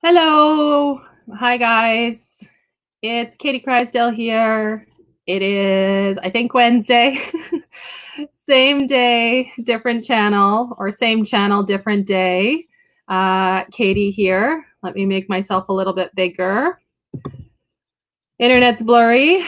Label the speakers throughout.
Speaker 1: Hello. Hi, guys. It's Katie Crysdale here. It is, I think, Wednesday. Same day, different channel, or same channel, different day. Katie here. Let me make myself a little bit bigger. Internet's blurry.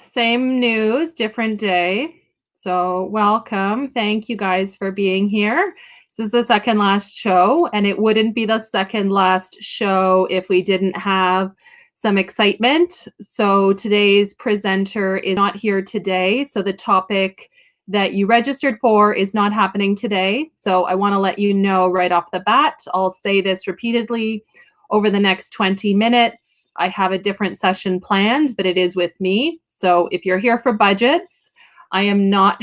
Speaker 1: Same news, different day. So welcome. Thank you guys for being here. This is the second last show, and it wouldn't be the second last show if we didn't have some excitement. So today's presenter is not here today. So the topic that you registered for is not happening today. So I want to let you know right off the bat. I'll say this repeatedly over the next 20 minutes. I have a different session planned, but it is with me. So if you're here for budgets, I am not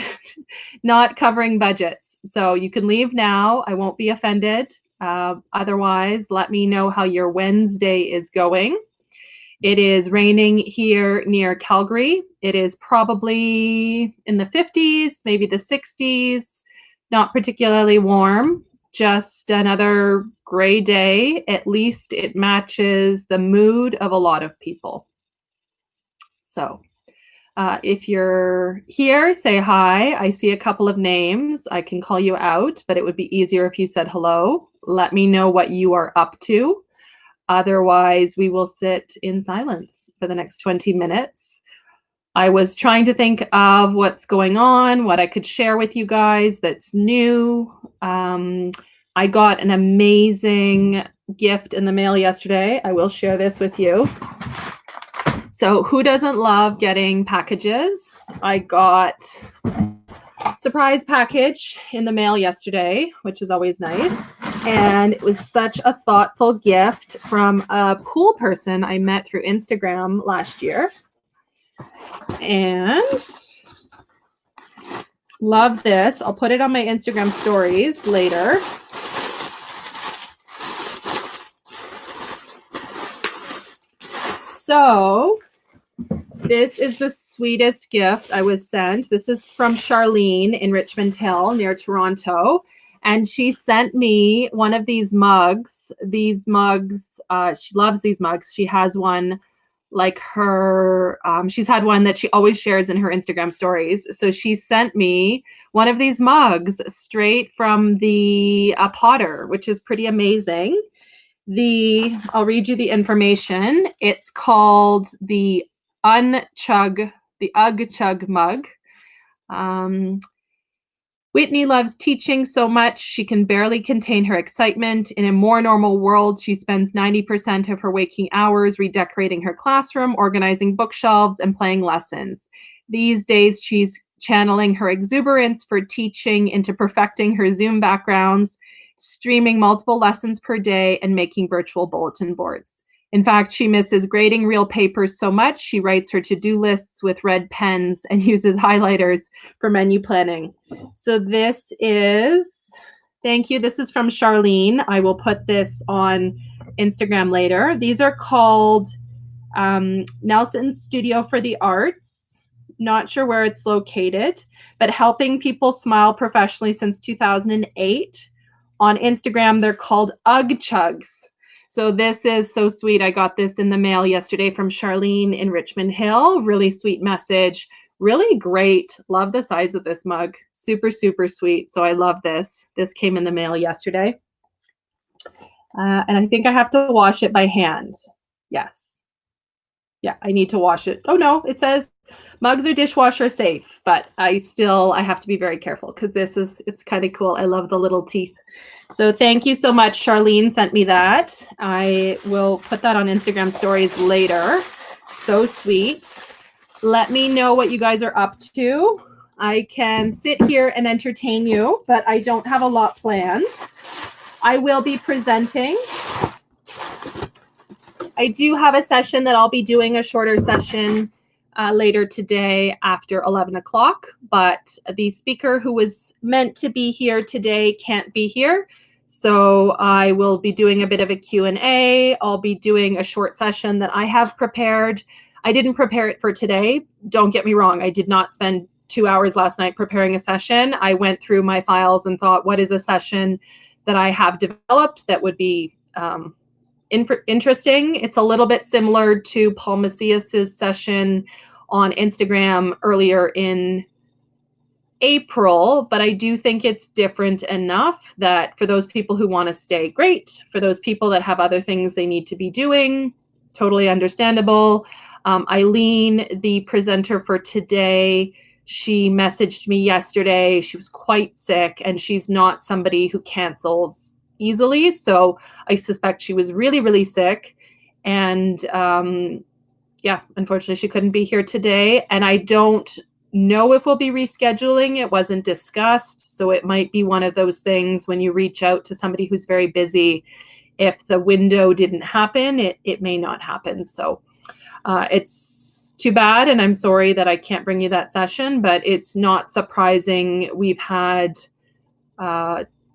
Speaker 1: covering budgets. So you can leave now. I won't be offended. Otherwise, let me know how your Wednesday is going. It is raining here near Calgary. It is probably in the 50s, maybe the 60s, not particularly warm. Just another gray day. At least it matches the mood of a lot of people. So if you're here, say hi. I see a couple of names. I can call you out, but it would be easier if you said hello. Let me know what you are up to. Otherwise, we will sit in silence for the next 20 minutes. I was trying to think of what's going on, what I could share with you guys that's new. I got an amazing gift in the mail yesterday. I will share this with you. So who doesn't love getting packages? I got a surprise package in the mail yesterday, which is always nice. And it was such a thoughtful gift from a pool person I met through Instagram last year. And love this. I'll put it on my Instagram stories later. So this is the sweetest gift I was sent. This is from Charlene in Richmond Hill near Toronto. And she sent me one of these mugs. These mugs, she loves these mugs. She has one like her, she's had one that she always shares in her Instagram stories. So she sent me one of these mugs straight from the Potter, which is pretty amazing. I'll read you the information. It's called the Ugg Chug mug. Whitney loves teaching so much she can barely contain her excitement. In a more normal world, she spends 90% of her waking hours redecorating her classroom, organizing bookshelves, and playing lessons. These days, she's channeling her exuberance for teaching into perfecting her Zoom backgrounds, streaming multiple lessons per day, and making virtual bulletin boards. In fact, she misses grading real papers so much, she writes her to-do lists with red pens and uses highlighters for menu planning. So this is, thank you. This is from Charlene. I will put this on Instagram later. These are called Nelson Studio for the Arts. Not sure where it's located, but helping people smile professionally since 2008. On Instagram, they're called Ugg Chugs. So this is so sweet. I got this in the mail yesterday from Charlene in Richmond Hill. Really sweet message. Really great. Love the size of this mug. Super, super sweet. So I love this. This came in the mail yesterday. And I think I have to wash it by hand. Yes. Yeah, I need to wash it. Oh no, it says mugs are dishwasher safe, but I have to be very careful because it's kind of cool. I love the little teeth. So thank you so much. Charlene sent me that. I will put that on Instagram stories later. So sweet. Let me know what you guys are up to. I can sit here and entertain you, but I don't have a lot planned. I will be presenting. I do have a session that I'll be doing, a shorter session later today after 11 o'clock, but the speaker who was meant to be here today can't be here. So I will be doing a bit of a Q&A. I'll be doing a short session that I have prepared. I didn't prepare it for today. Don't get me wrong. I did not spend 2 hours last night preparing a session. I went through my files and thought, what is a session that I have developed that would be interesting. It's a little bit similar to Paul Macias's session on Instagram earlier in April, but I do think it's different enough that for those people who want to stay, great. For those people that have other things they need to be doing, totally understandable. Eileen, the presenter for today, she messaged me yesterday. She was quite sick, and she's not somebody who cancels easily. So I suspect she was really, really sick. And yeah, unfortunately, she couldn't be here today. And I don't know if we'll be rescheduling. It wasn't discussed. So it might be one of those things when you reach out to somebody who's very busy. If the window didn't happen, it may not happen. So it's too bad. And I'm sorry that I can't bring you that session, but it's not surprising. We've had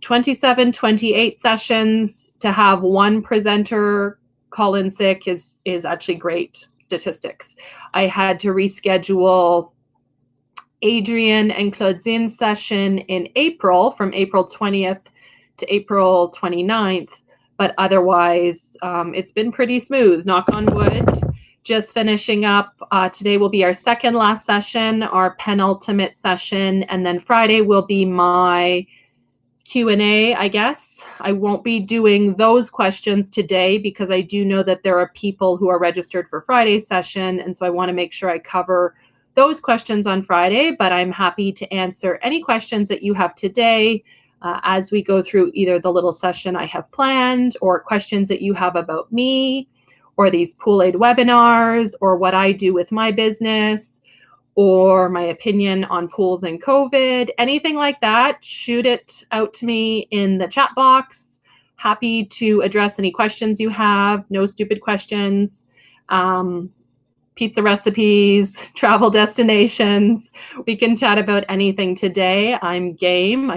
Speaker 1: 27, 28 sessions. To have one presenter call in sick is actually great statistics. I had to reschedule Adrian and Claudine's session in April, from April 20th to April 29th, but otherwise it's been pretty smooth, knock on wood. Just finishing up, today will be our second last session, our penultimate session, and then Friday will be my Q&A, I guess. I won't be doing those questions today because I do know that there are people who are registered for Friday's session, and so I want to make sure I cover those questions on Friday, but I'm happy to answer any questions that you have today as we go through either the little session I have planned or questions that you have about me or these POOLaide webinars or what I do with my business or my opinion on pools and COVID, anything like that. Shoot it out to me in the chat box. Happy to address any questions you have. No stupid questions. Pizza recipes, travel destinations. We can chat about anything today. I'm game.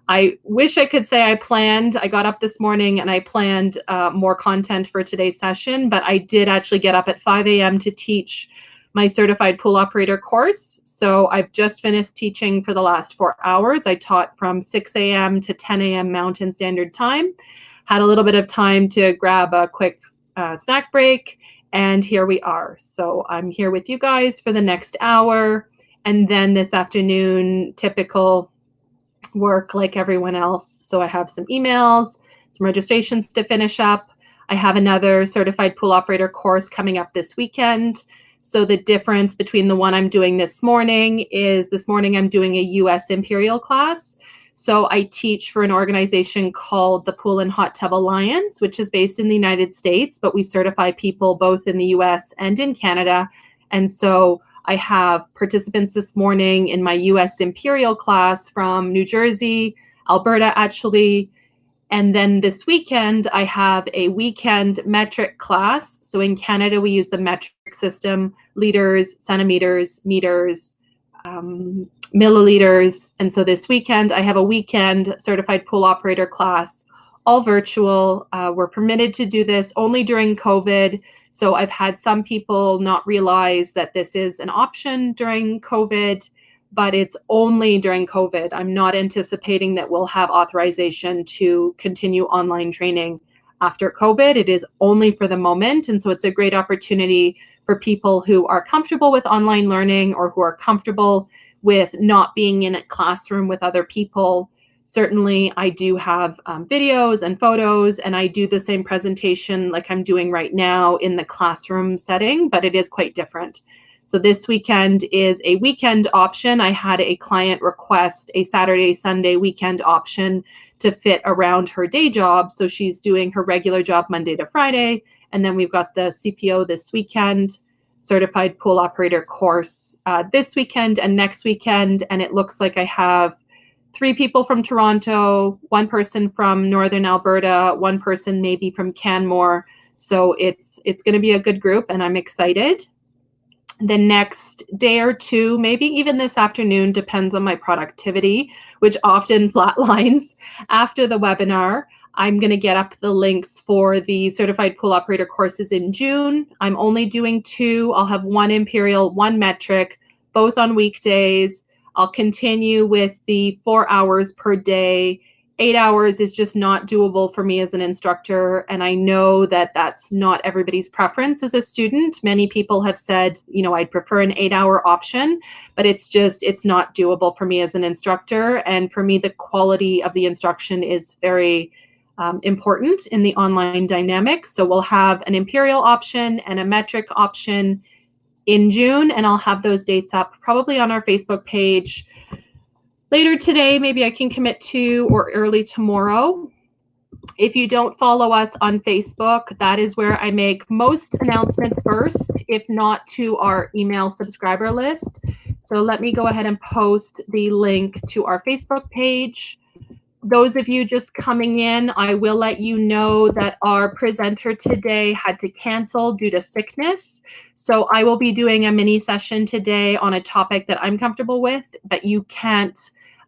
Speaker 1: I wish I could say I got up this morning and I planned more content for today's session, but I did actually get up at 5 a.m. to teach my certified pool operator course. So I've just finished teaching for the last 4 hours. I taught from 6 a.m. to 10 a.m. Mountain Standard Time. Had a little bit of time to grab a quick snack break. And here we are. So I'm here with you guys for the next hour. And then this afternoon, typical work like everyone else. So I have some emails, some registrations to finish up. I have another certified pool operator course coming up this weekend. So the difference between the one I'm doing this morning is this morning I'm doing a US Imperial class. So I teach for an organization called the Pool and Hot Tub Alliance, which is based in the United States, but we certify people both in the US and in Canada. And so I have participants this morning in my US Imperial class from New Jersey, Alberta, actually. And then this weekend, I have a weekend metric class. So in Canada, we use the metric system, liters, centimeters, meters, milliliters. And so this weekend, I have a weekend certified pool operator class, all virtual. We're permitted to do this only during COVID. So I've had some people not realize that this is an option during COVID, but it's only during COVID. I'm not anticipating that we'll have authorization to continue online training after COVID. It is only for the moment. And so it's a great opportunity for people who are comfortable with online learning or who are comfortable with not being in a classroom with other people. Certainly, I do have videos and photos, and I do the same presentation like I'm doing right now in the classroom setting, but it is quite different. So this weekend is a weekend option. I had a client request a Saturday, Sunday weekend option to fit around her day job. So she's doing her regular job Monday to Friday. And then we've got the CPO this weekend, certified pool operator course this weekend and next weekend. And it looks like I have 3 people from Toronto, 1 person from Northern Alberta, 1 person maybe from Canmore. So it's going to be a good group, and I'm excited. The next day or 2, maybe even this afternoon, depends on my productivity, which often flatlines after the webinar. I'm going to get up the links for the certified pool operator courses in June. I'm only doing 2. I'll have 1 Imperial, 1 metric, both on weekdays. I'll continue with the 4 hours per day 8 hours is just not doable for me as an instructor. And I know that that's not everybody's preference as a student. Many people have said, you know, I'd prefer an 8-hour option, but it's not doable for me as an instructor. And for me, the quality of the instruction is very important in the online dynamic. So we'll have an imperial option and a metric option in June, and I'll have those dates up probably on our Facebook page later today. Maybe I can commit to, or early tomorrow. If you don't follow us on Facebook, that is where I make most announcements first, if not to our email subscriber list. So let me go ahead and post the link to our Facebook page. Those of you just coming in, I will let you know that our presenter today had to cancel due to sickness. So I will be doing a mini session today on a topic that I'm comfortable with, but you can't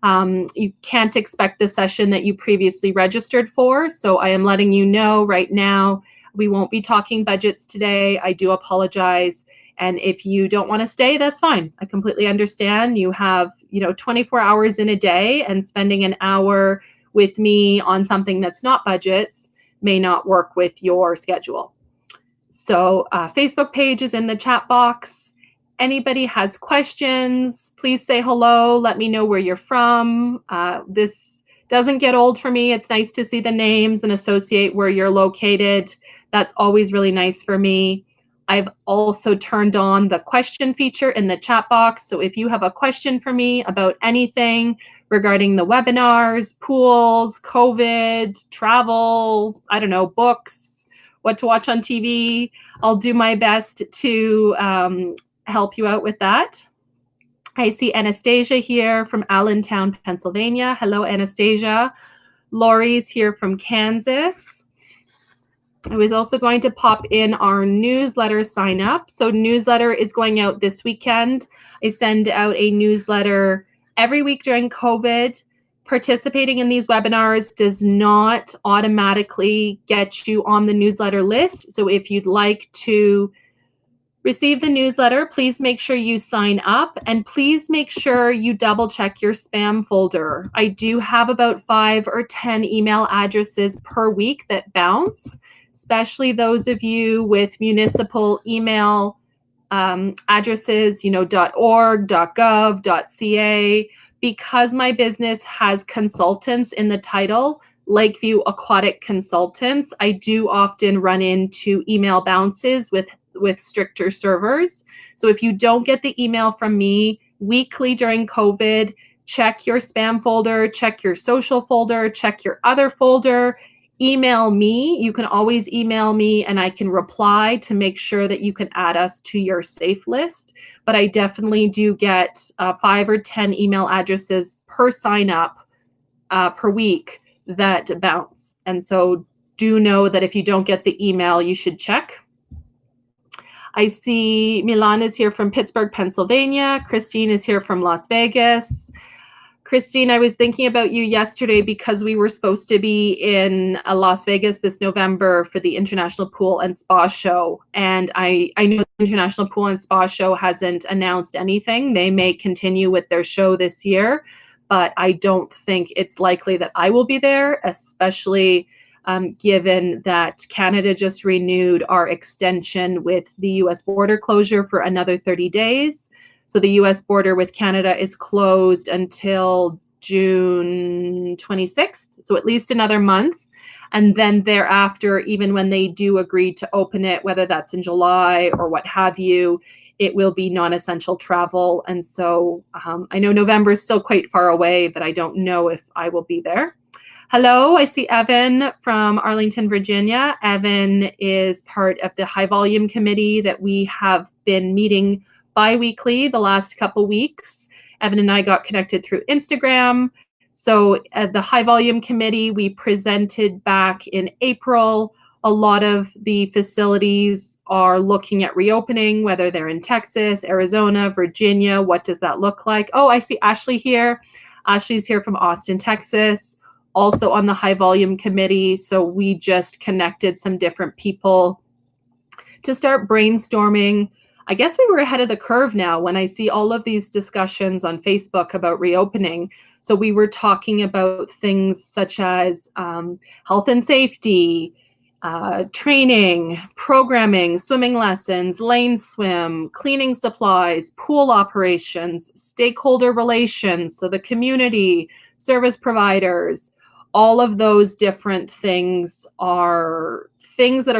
Speaker 1: expect the session that you previously registered for. So I am letting you know right now, we won't be talking budgets today. I do apologize. And if you don't want to stay, that's fine. I completely understand. You have, 24 hours in a day, and spending an hour with me on something that's not budgets may not work with your schedule. So Facebook page is in the chat box. Anybody has questions, please say hello. Let me know where you're from. This doesn't get old for me. It's nice to see the names and associate where you're located. That's always really nice for me. I've also turned on the question feature in the chat box. So if you have a question for me about anything regarding the webinars, pools, COVID, travel, I don't know, books, what to watch on TV, I'll do my best to help you out with that. I see Anastasia here from Allentown, Pennsylvania. Hello, Anastasia. Lori's here from Kansas. I was also going to pop in our newsletter sign up. So newsletter is going out this weekend. I send out a newsletter every week during COVID. Participating in these webinars does not automatically get you on the newsletter list. So if you'd like to receive the newsletter, please make sure you sign up, and please make sure you double check your spam folder. I do have about 5 or 10 email addresses per week that bounce, especially those of you with municipal email addresses, .org, .gov, .ca. Because my business has consultants in the title, Lakeview Aquatic Consultants, I do often run into email bounces with stricter servers. So if you don't get the email from me weekly during COVID, check your spam folder, check your social folder, check your other folder, email me. You can always email me and I can reply to make sure that you can add us to your safe list. But I definitely do get 5 or 10 email addresses per sign up per week that bounce. And so do know that if you don't get the email, you should check. I see Milan is here from Pittsburgh, Pennsylvania. Christine is here from Las Vegas. Christine, I was thinking about you yesterday because we were supposed to be in Las Vegas this November for the International Pool and Spa Show. And I know the International Pool and Spa Show hasn't announced anything. They may continue with their show this year, but I don't think it's likely that I will be there, especially given that Canada just renewed our extension with the US border closure for another 30 days. So the US border with Canada is closed until June 26th, so at least another month. And then thereafter, even when they do agree to open it, whether that's in July or what have you, it will be non-essential travel. And so I know November is still quite far away, but I don't know if I will be there. Hello, I see Evan from Arlington, Virginia. Evan is part of the high volume committee that we have been meeting bi-weekly the last couple weeks. Evan and I got connected through Instagram. So at the high volume committee, we presented back in April. A lot of the facilities are looking at reopening, whether they're in Texas, Arizona, Virginia. What does that look like? Oh, I see Ashley here. Ashley's here from Austin, Texas, also on the high volume committee. So we just connected some different people to start brainstorming. I guess we were ahead of the curve now when I see all of these discussions on Facebook about reopening. So we were talking about things such as health and safety, training, programming, swimming lessons, lane swim, cleaning supplies, pool operations, stakeholder relations, so the community, service providers, all of those different things are things that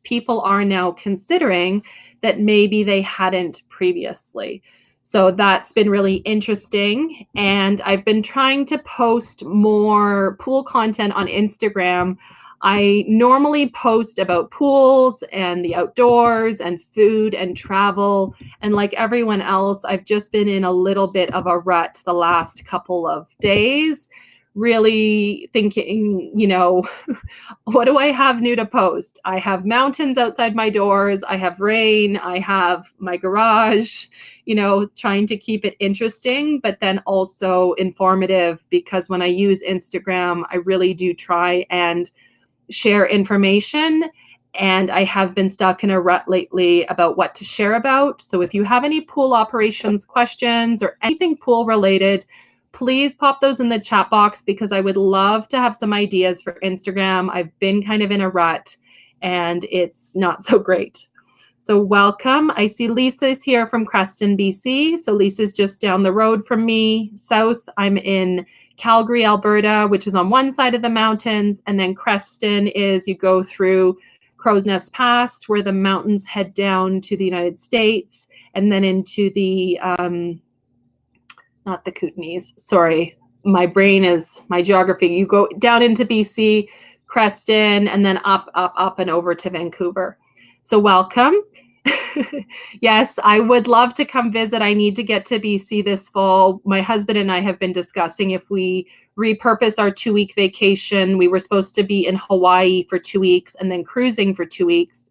Speaker 1: people are now considering that maybe they hadn't previously. So that's been really interesting. And I've been trying to post more pool content on Instagram. I normally post about pools and the outdoors and food and travel. And like everyone else, I've just been in a little bit of a rut the last couple of days, really thinking, what do I have new to post? I have mountains outside my doors. I have rain. I have my garage, trying to keep it interesting, but then also informative, because when I use Instagram, I really do try and share information. And I have been stuck in a rut lately about what to share about. So if you have any pool operations questions or anything pool related, please pop those in the chat box, because I would love to have some ideas for Instagram. I've been kind of in a rut and it's not so great. So welcome. I see Lisa's here from Creston, BC. So Lisa's just down the road from me. South, I'm in Calgary, Alberta, which is on one side of the mountains. And then Creston is, you go through Crow's Nest Pass, where the mountains head down to the United States, and then into the, not the Kootenays, sorry. My geography. You go down into BC, Creston, and then up, and over to Vancouver. So welcome. Yes, I would love to come visit. I need to get to BC this fall. My husband and I have been discussing if we repurpose our 2-week vacation. We were supposed to be in Hawaii for 2 weeks and then cruising for 2 weeks.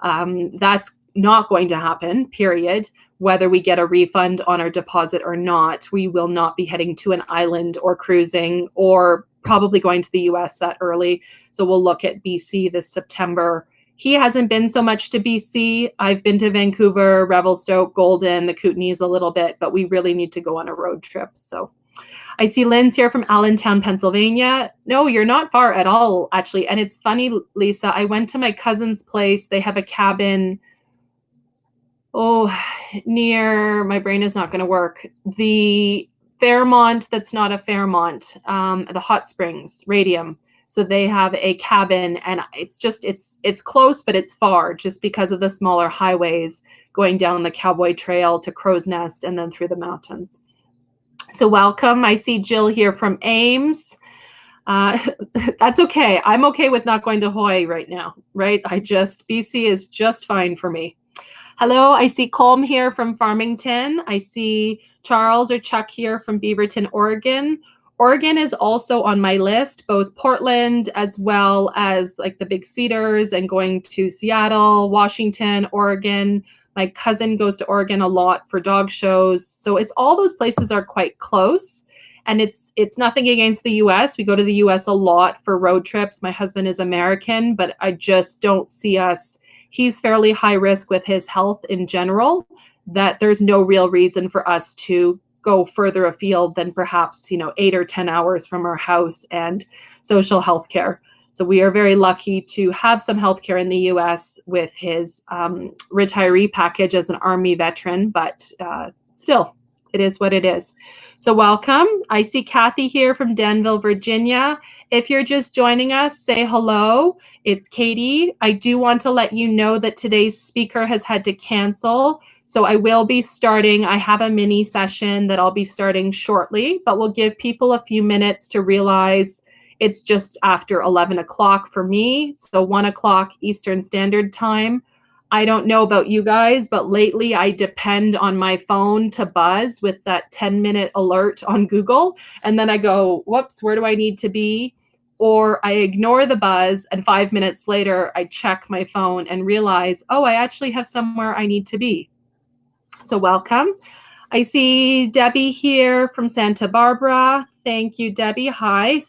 Speaker 1: That's not going to happen, period. Whether we get a refund on our deposit or not, we will not be heading to an island or cruising or probably going to the US that early. So we'll look at BC this September. He hasn't been so much to BC. I've been to Vancouver, Revelstoke, Golden, the Kootenays a little bit, but we really need to go on a road trip. So I see Lynn's here from Allentown, Pennsylvania. No, you're not far at all, actually. And it's funny, Lisa, I went to my cousin's place. They have a cabin, near, my brain is not going to work, the Fairmont that's not a Fairmont, the Hot Springs, Radium. So they have a cabin, and it's close, but it's far just because of the smaller highways going down the Cowboy Trail to Crow's Nest and then through the mountains. So welcome. I see Jill here from Ames. That's okay. I'm okay with not going to Hawaii right now, right? BC is just fine for me. Hello, I see Colm here from Farmington. I see Charles or Chuck here from Beaverton, Oregon. Oregon is also on my list, both Portland as well as like the Big Cedars, and going to Seattle, Washington, Oregon. My cousin goes to Oregon a lot for dog shows. So it's all those places are quite close. And it's nothing against the US. We go to the US a lot for road trips. My husband is American, but I just don't see us. He's fairly high risk with his health in general, that there's no real reason for us to go further afield than perhaps, 8 or 10 hours from our house and social health care. So we are very lucky to have some health care in the US with his retiree package as an Army veteran, but still, it is what it is. So welcome. I see Kathy here from Danville, Virginia. If you're just joining us, say hello. It's Katie. I do want to let you know that today's speaker has had to cancel. So I will be starting, I have a mini session that I'll be starting shortly, but we'll give people a few minutes to realize it's just after 11 o'clock for me. So 1 o'clock Eastern Standard Time. I don't know about you guys, but lately I depend on my phone to buzz with that 10-minute alert on Google. And then I go, whoops, where do I need to be? Or I ignore the buzz, and 5 minutes later, I check my phone and realize, oh, I actually have somewhere I need to be. So welcome. I see Debbie here from Santa Barbara. Thank you, Debbie. Hi.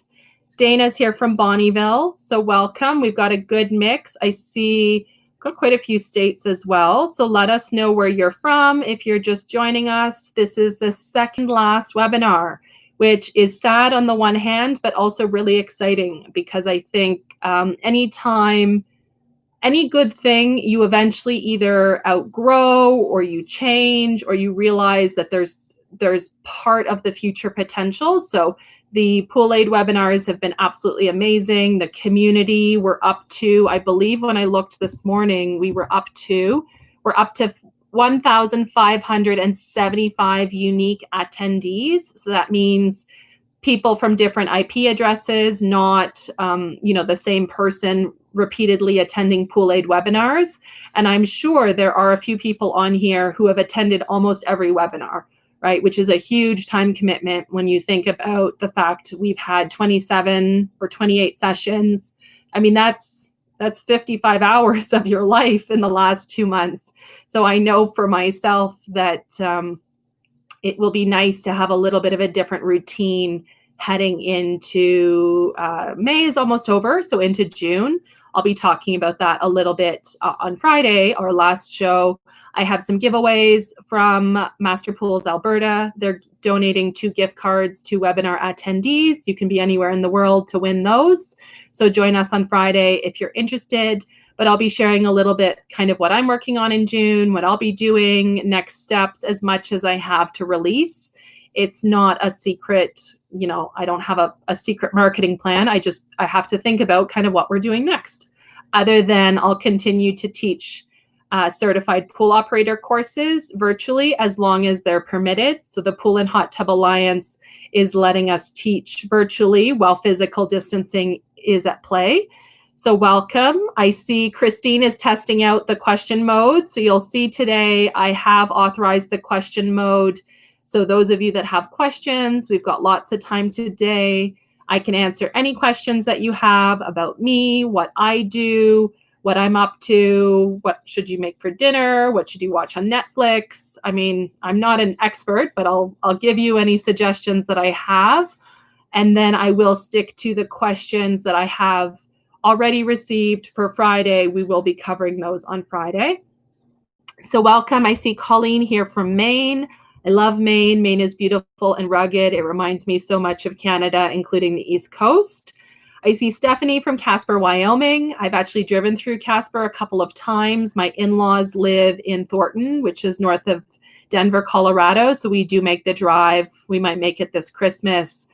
Speaker 1: Dana's here from Bonnieville. So welcome. We've got a good mix. I see got quite a few states as well. So let us know where you're from. If you're just joining us, this is the second last webinar, which is sad on the one hand, but also really exciting, because I think anytime any good thing, you eventually either outgrow or you change or you realize that there's part of the future potential. So the POOLaide webinars have been absolutely amazing. The community, we're up to, I believe when I looked this morning, we're up to 1,575 unique attendees. So that means people from different IP addresses, not the same person repeatedly attending POOLaide webinars. And I'm sure there are a few people on here who have attended almost every webinar, right? Which is a huge time commitment when you think about the fact we've had 27 or 28 sessions. I mean, that's 55 hours of your life in the last 2 months. So I know for myself that it will be nice to have a little bit of a different routine heading into May is almost over, so into June. I'll be talking about that a little bit on Friday, our last show. I have some giveaways from Master Pools Alberta. They're donating 2 gift cards to webinar attendees. You can be anywhere in the world to win those. So join us on Friday if you're interested. But I'll be sharing a little bit kind of what I'm working on in June, what I'll be doing, next steps, as much as I have to release. It's not a secret, I don't have a secret marketing plan. I have to think about kind of what we're doing next. Other than I'll continue to teach certified pool operator courses virtually as long as they're permitted. So the Pool and Hot Tub Alliance is letting us teach virtually while physical distancing is at play. So welcome. I see Christine is testing out the question mode. So you'll see today I have authorized the question mode. So those of you that have questions, we've got lots of time today. I can answer any questions that you have about me, what I do, what I'm up to, what should you make for dinner, what should you watch on Netflix. I mean, I'm not an expert, but I'll give you any suggestions that I have. And then I will stick to the questions that I have already received for Friday. We will be covering those on Friday. So welcome. I see Colleen here from Maine. I love Maine. Maine is beautiful and rugged. It reminds me so much of Canada, including the East Coast. I see Stephanie from Casper, Wyoming. I've actually driven through Casper a couple of times. My in-laws live in Thornton, which is north of Denver, Colorado. So we do make the drive. We might make it this Christmas.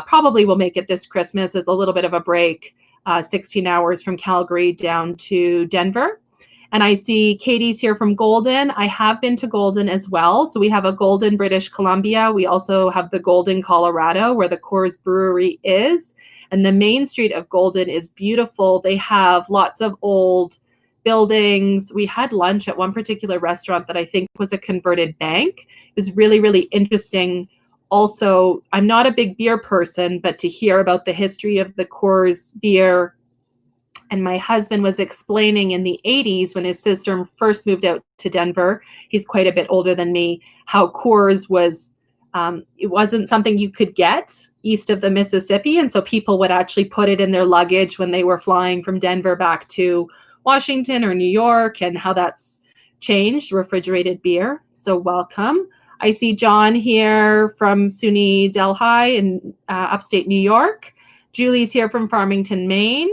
Speaker 1: Probably we'll make it this Christmas. It's a little bit of a break. 16 hours from Calgary down to Denver. And I see Katie's here from Golden. I have been to Golden as well. So we have a Golden, British Columbia. We also have the Golden, Colorado, where the Coors Brewery is. And the main street of Golden is beautiful. They have lots of old buildings. We had lunch at one particular restaurant that I think was a converted bank. It was really, really interesting. Also, I'm not a big beer person, but to hear about the history of the Coors beer, and my husband was explaining in the 80s when his sister first moved out to Denver, he's quite a bit older than me, how Coors was, it wasn't something you could get east of the Mississippi. And so people would actually put it in their luggage when they were flying from Denver back to Washington or New York, and how that's changed, refrigerated beer. So welcome. I see John here from SUNY Delhi in upstate New York. Julie's here from Farmington, Maine.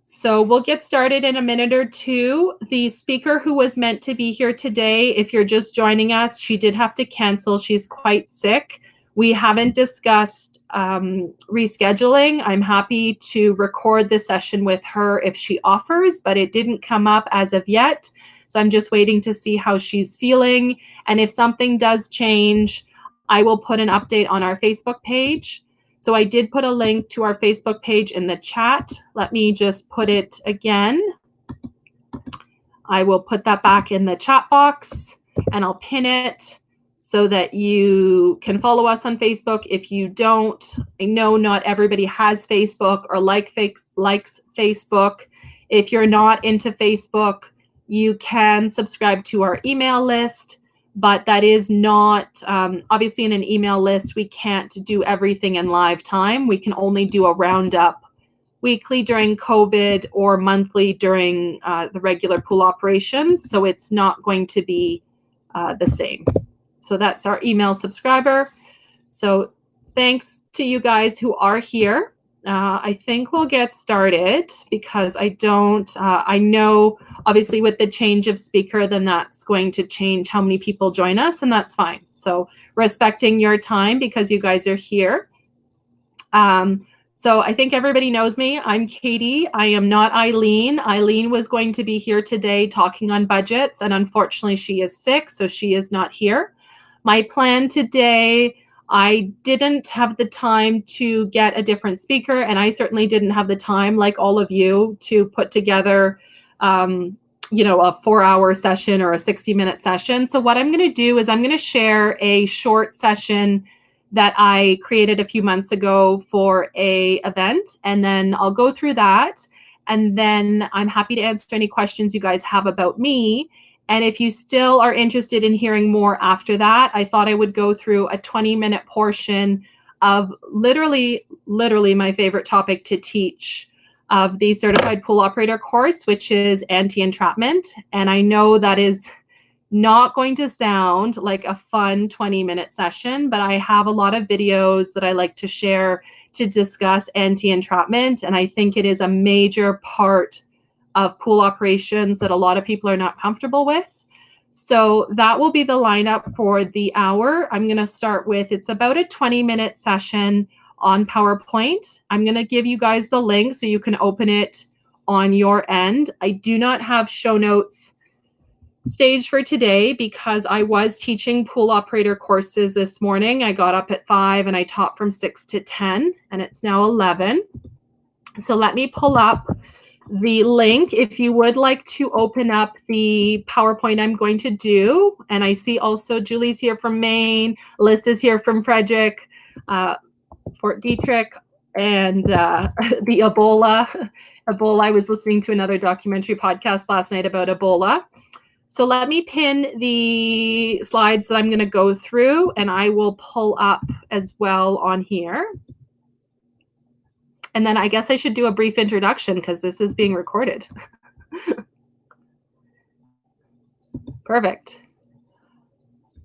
Speaker 1: So we'll get started in a minute or two. The speaker who was meant to be here today, if you're just joining us, she did have to cancel. She's quite sick. We haven't discussed rescheduling. I'm happy to record the session with her if she offers, but it didn't come up as of yet. So I'm just waiting to see how she's feeling. And if something does change, I will put an update on our Facebook page. So I did put a link to our Facebook page in the chat. Let me just put it again. I will put that back in the chat box and I'll pin it so that you can follow us on Facebook. If you don't, I know not everybody has Facebook or likes Facebook. If you're not into Facebook, you can subscribe to our email list, but that is not, obviously in an email list, we can't do everything in live time. We can only do a roundup weekly during COVID or monthly during the regular pool operations. So it's not going to be the same. So that's our email subscriber. So thanks to you guys who are here. I think we'll get started because I know obviously with the change of speaker, then that's going to change how many people join us, and that's fine. So respecting your time because you guys are here. So I think everybody knows me. I'm Katie. I am not Eileen. Eileen was going to be here today talking on budgets, and unfortunately she is sick, so she is not here. My plan today, I didn't have the time to get a different speaker, and I certainly didn't have the time, like all of you, to put together a 4-hour session or a 60-minute session. So what I'm going to do is I'm going to share a short session that I created a few months ago for a event, and then I'll go through that, and then I'm happy to answer any questions you guys have about me. And if you still are interested in hearing more after that, I thought I would go through a 20-minute portion of literally my favorite topic to teach of the Certified Pool Operator course, which is Anti-Entrapment. And I know that is not going to sound like a fun 20-minute session, but I have a lot of videos that I like to share to discuss anti-entrapment, and I think it is a major part of pool operations that a lot of people are not comfortable with. So that will be the lineup for the hour. I'm going to start with, it's about a 20-minute session on PowerPoint. I'm going to give you guys the link so you can open it on your end. I do not have show notes staged for today because I was teaching pool operator courses this morning. I got up at 5 and I taught from 6 to 10, and it's now 11. So let me pull up the link if you would like to open up the PowerPoint I'm going to do. And I see also Julie's here from Maine, Alyssa's here from Frederick, Fort Detrick, and the Ebola. I was listening to another documentary podcast last night about Ebola. So let me pin the slides that I'm going to go through, and I will pull up as well on here. And then I guess I should do a brief introduction because this is being recorded. Perfect.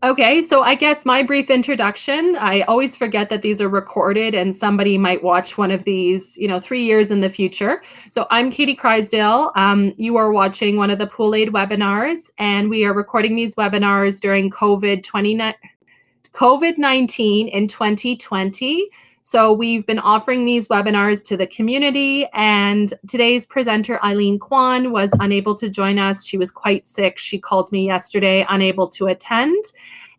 Speaker 1: Okay, so I guess my brief introduction, I always forget that these are recorded and somebody might watch one of these, 3 years in the future. So I'm Katie Crysdale. You are watching one of the POOLaide webinars, and we are recording these webinars during COVID-19 in 2020. So we've been offering these webinars to the community, and today's presenter, Eileen Kwan, was unable to join us. She was quite sick. She called me yesterday, unable to attend.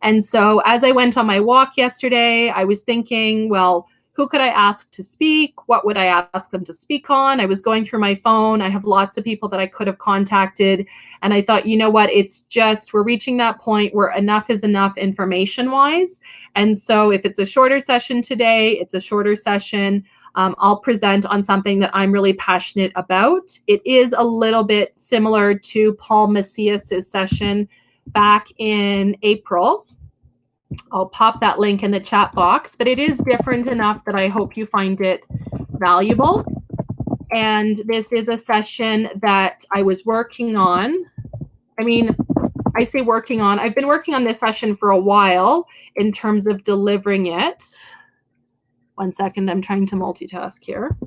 Speaker 1: And so as I went on my walk yesterday, I was thinking, well, who could I ask to speak? What would I ask them to speak on? I was going through my phone. I have lots of people that I could have contacted. And I thought, you know what, we're reaching that point where enough is enough information-wise. And so if it's a shorter session today, it's a shorter session. I'll present on something that I'm really passionate about. It is a little bit similar to Paul Macias's session back in April. I'll pop that link in the chat box, but it is different enough that I hope you find it valuable. And this is a session that I was working on. I say working on, I've been working on this session for a while in terms of delivering it. 1 second, I'm trying to multitask here.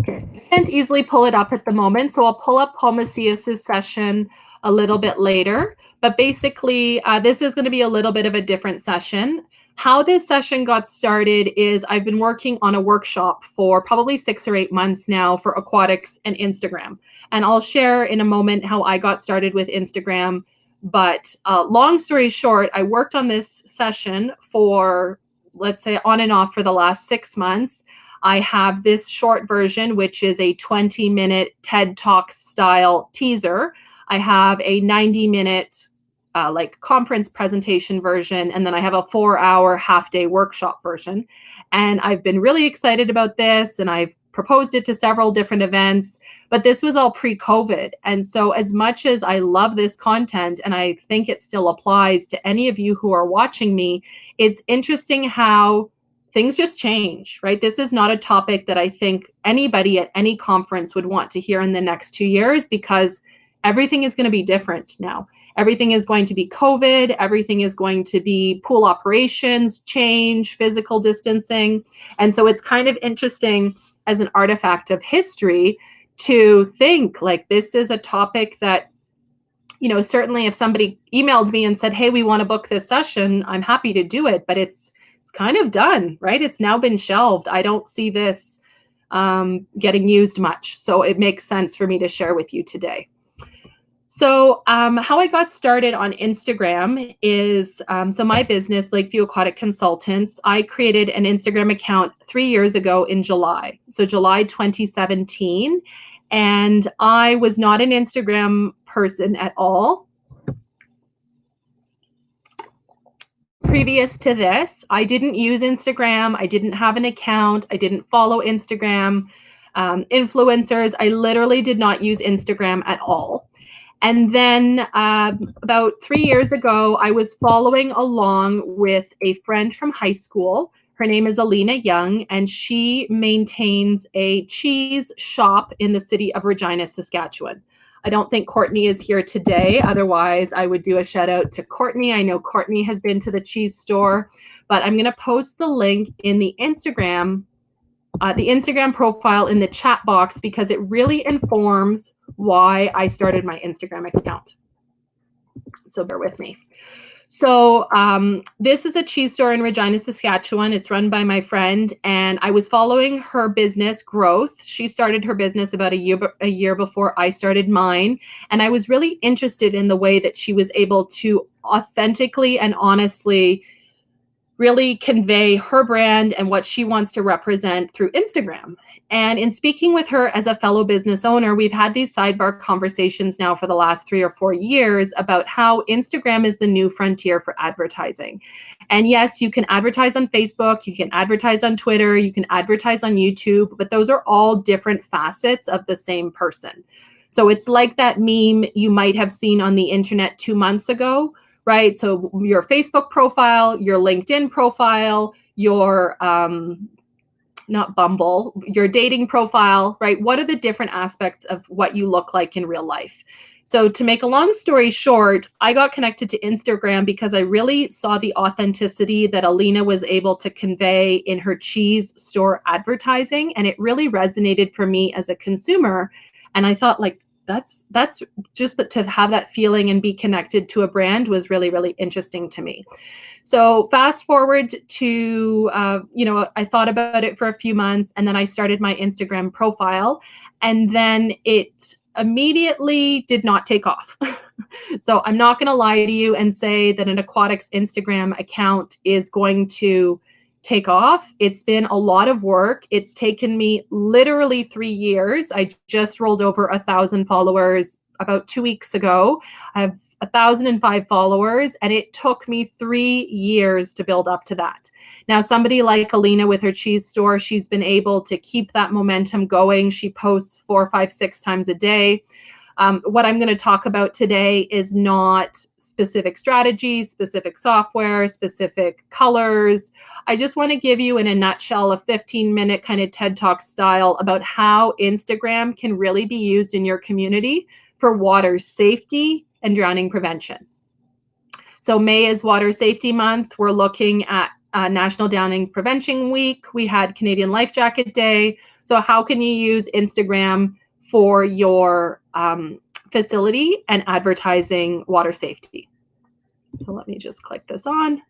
Speaker 1: Okay, I can't easily pull it up at the moment, so I'll pull up Paul Macias's session a little bit later. But basically, this is going to be a little bit of a different session. How this session got started is I've been working on a workshop for probably 6 or 8 months now for Aquatics and Instagram. And I'll share in a moment how I got started with Instagram. But long story short, I worked on this session for, let's say, on and off for the last 6 months. I have this short version, which is a 20-minute TED Talk style teaser. I have a 90-minute conference presentation version, and then I have a 4-hour half-day workshop version. And I've been really excited about this, and I've proposed it to several different events, but this was all pre-COVID. And so as much as I love this content, and I think it still applies to any of you who are watching me, it's interesting how things just change, right? This is not a topic that I think anybody at any conference would want to hear in the next 2 years, because everything is going to be different now. Everything is going to be COVID. Everything is going to be pool operations, change, physical distancing. And so it's kind of interesting as an artifact of history to think like this is a topic that, you know, certainly if somebody emailed me and said, hey, we want to book this session, I'm happy to do it, but it's kind of done, right? It's now been shelved. I don't see this getting used much. So it makes sense for me to share with you today. So how I got started on Instagram is, so my business, Lakeview Aquatic Consultants, I created an Instagram account 3 years ago in July. So July 2017. And I was not an Instagram person at all. Previous to this, I didn't use Instagram. I didn't have an account. I didn't follow Instagram influencers. I literally did not use Instagram at all. And then about 3 years ago, I was following along with a friend from high school. Her name is Alina Young, and she maintains a cheese shop in the city of Regina, Saskatchewan. I don't think Courtney is here today. Otherwise, I would do a shout out to Courtney. I know Courtney has been to the cheese store, but I'm going to post the link in the Instagram profile in the chat box, because it really informs why I started my Instagram account. So bear with me. So this is a cheese store in Regina, Saskatchewan. It's run by my friend, and I was following her business growth. She started her business about a year before I started mine, and I was really interested in the way that she was able to authentically and honestly really convey her brand and what she wants to represent through Instagram. And in speaking with her as a fellow business owner, we've had these sidebar conversations now for the last 3 or 4 years about how Instagram is the new frontier for advertising. And yes, you can advertise on Facebook, you can advertise on Twitter, you can advertise on YouTube, but those are all different facets of the same person. So it's like that meme you might have seen on the internet 2 months ago, right? So your Facebook profile, your LinkedIn profile, your, not Bumble, your dating profile, right? What are the different aspects of what you look like in real life? So to make a long story short, I got connected to Instagram because I really saw the authenticity that Alina was able to convey in her cheese store advertising. And it really resonated for me as a consumer. And I thought, like, that's just to have that feeling and be connected to a brand was really, really interesting to me. So fast forward to, I thought about it for a few months, and then I started my Instagram profile, and then it immediately did not take off. So I'm not going to lie to you and say that an aquatics Instagram account is going to take off. It's been a lot of work. It's taken me literally 3 years. I just rolled over 1,000 followers about 2 weeks ago. I have 1,005 followers, and it took me 3 years to build up to that. Now, somebody like Alina with her cheese store, she's been able to keep that momentum going. She posts 4, 5, 6 times a day. What I'm going to talk about today is not specific strategies, specific software, specific colors. I just want to give you in a nutshell a 15-minute kind of TED Talk style about how Instagram can really be used in your community for water safety and drowning prevention. So May is Water Safety Month. We're looking at National Drowning Prevention Week. We had Canadian Life Jacket Day. So how can you use Instagram for your facility and advertising water safety? So let me just click this on.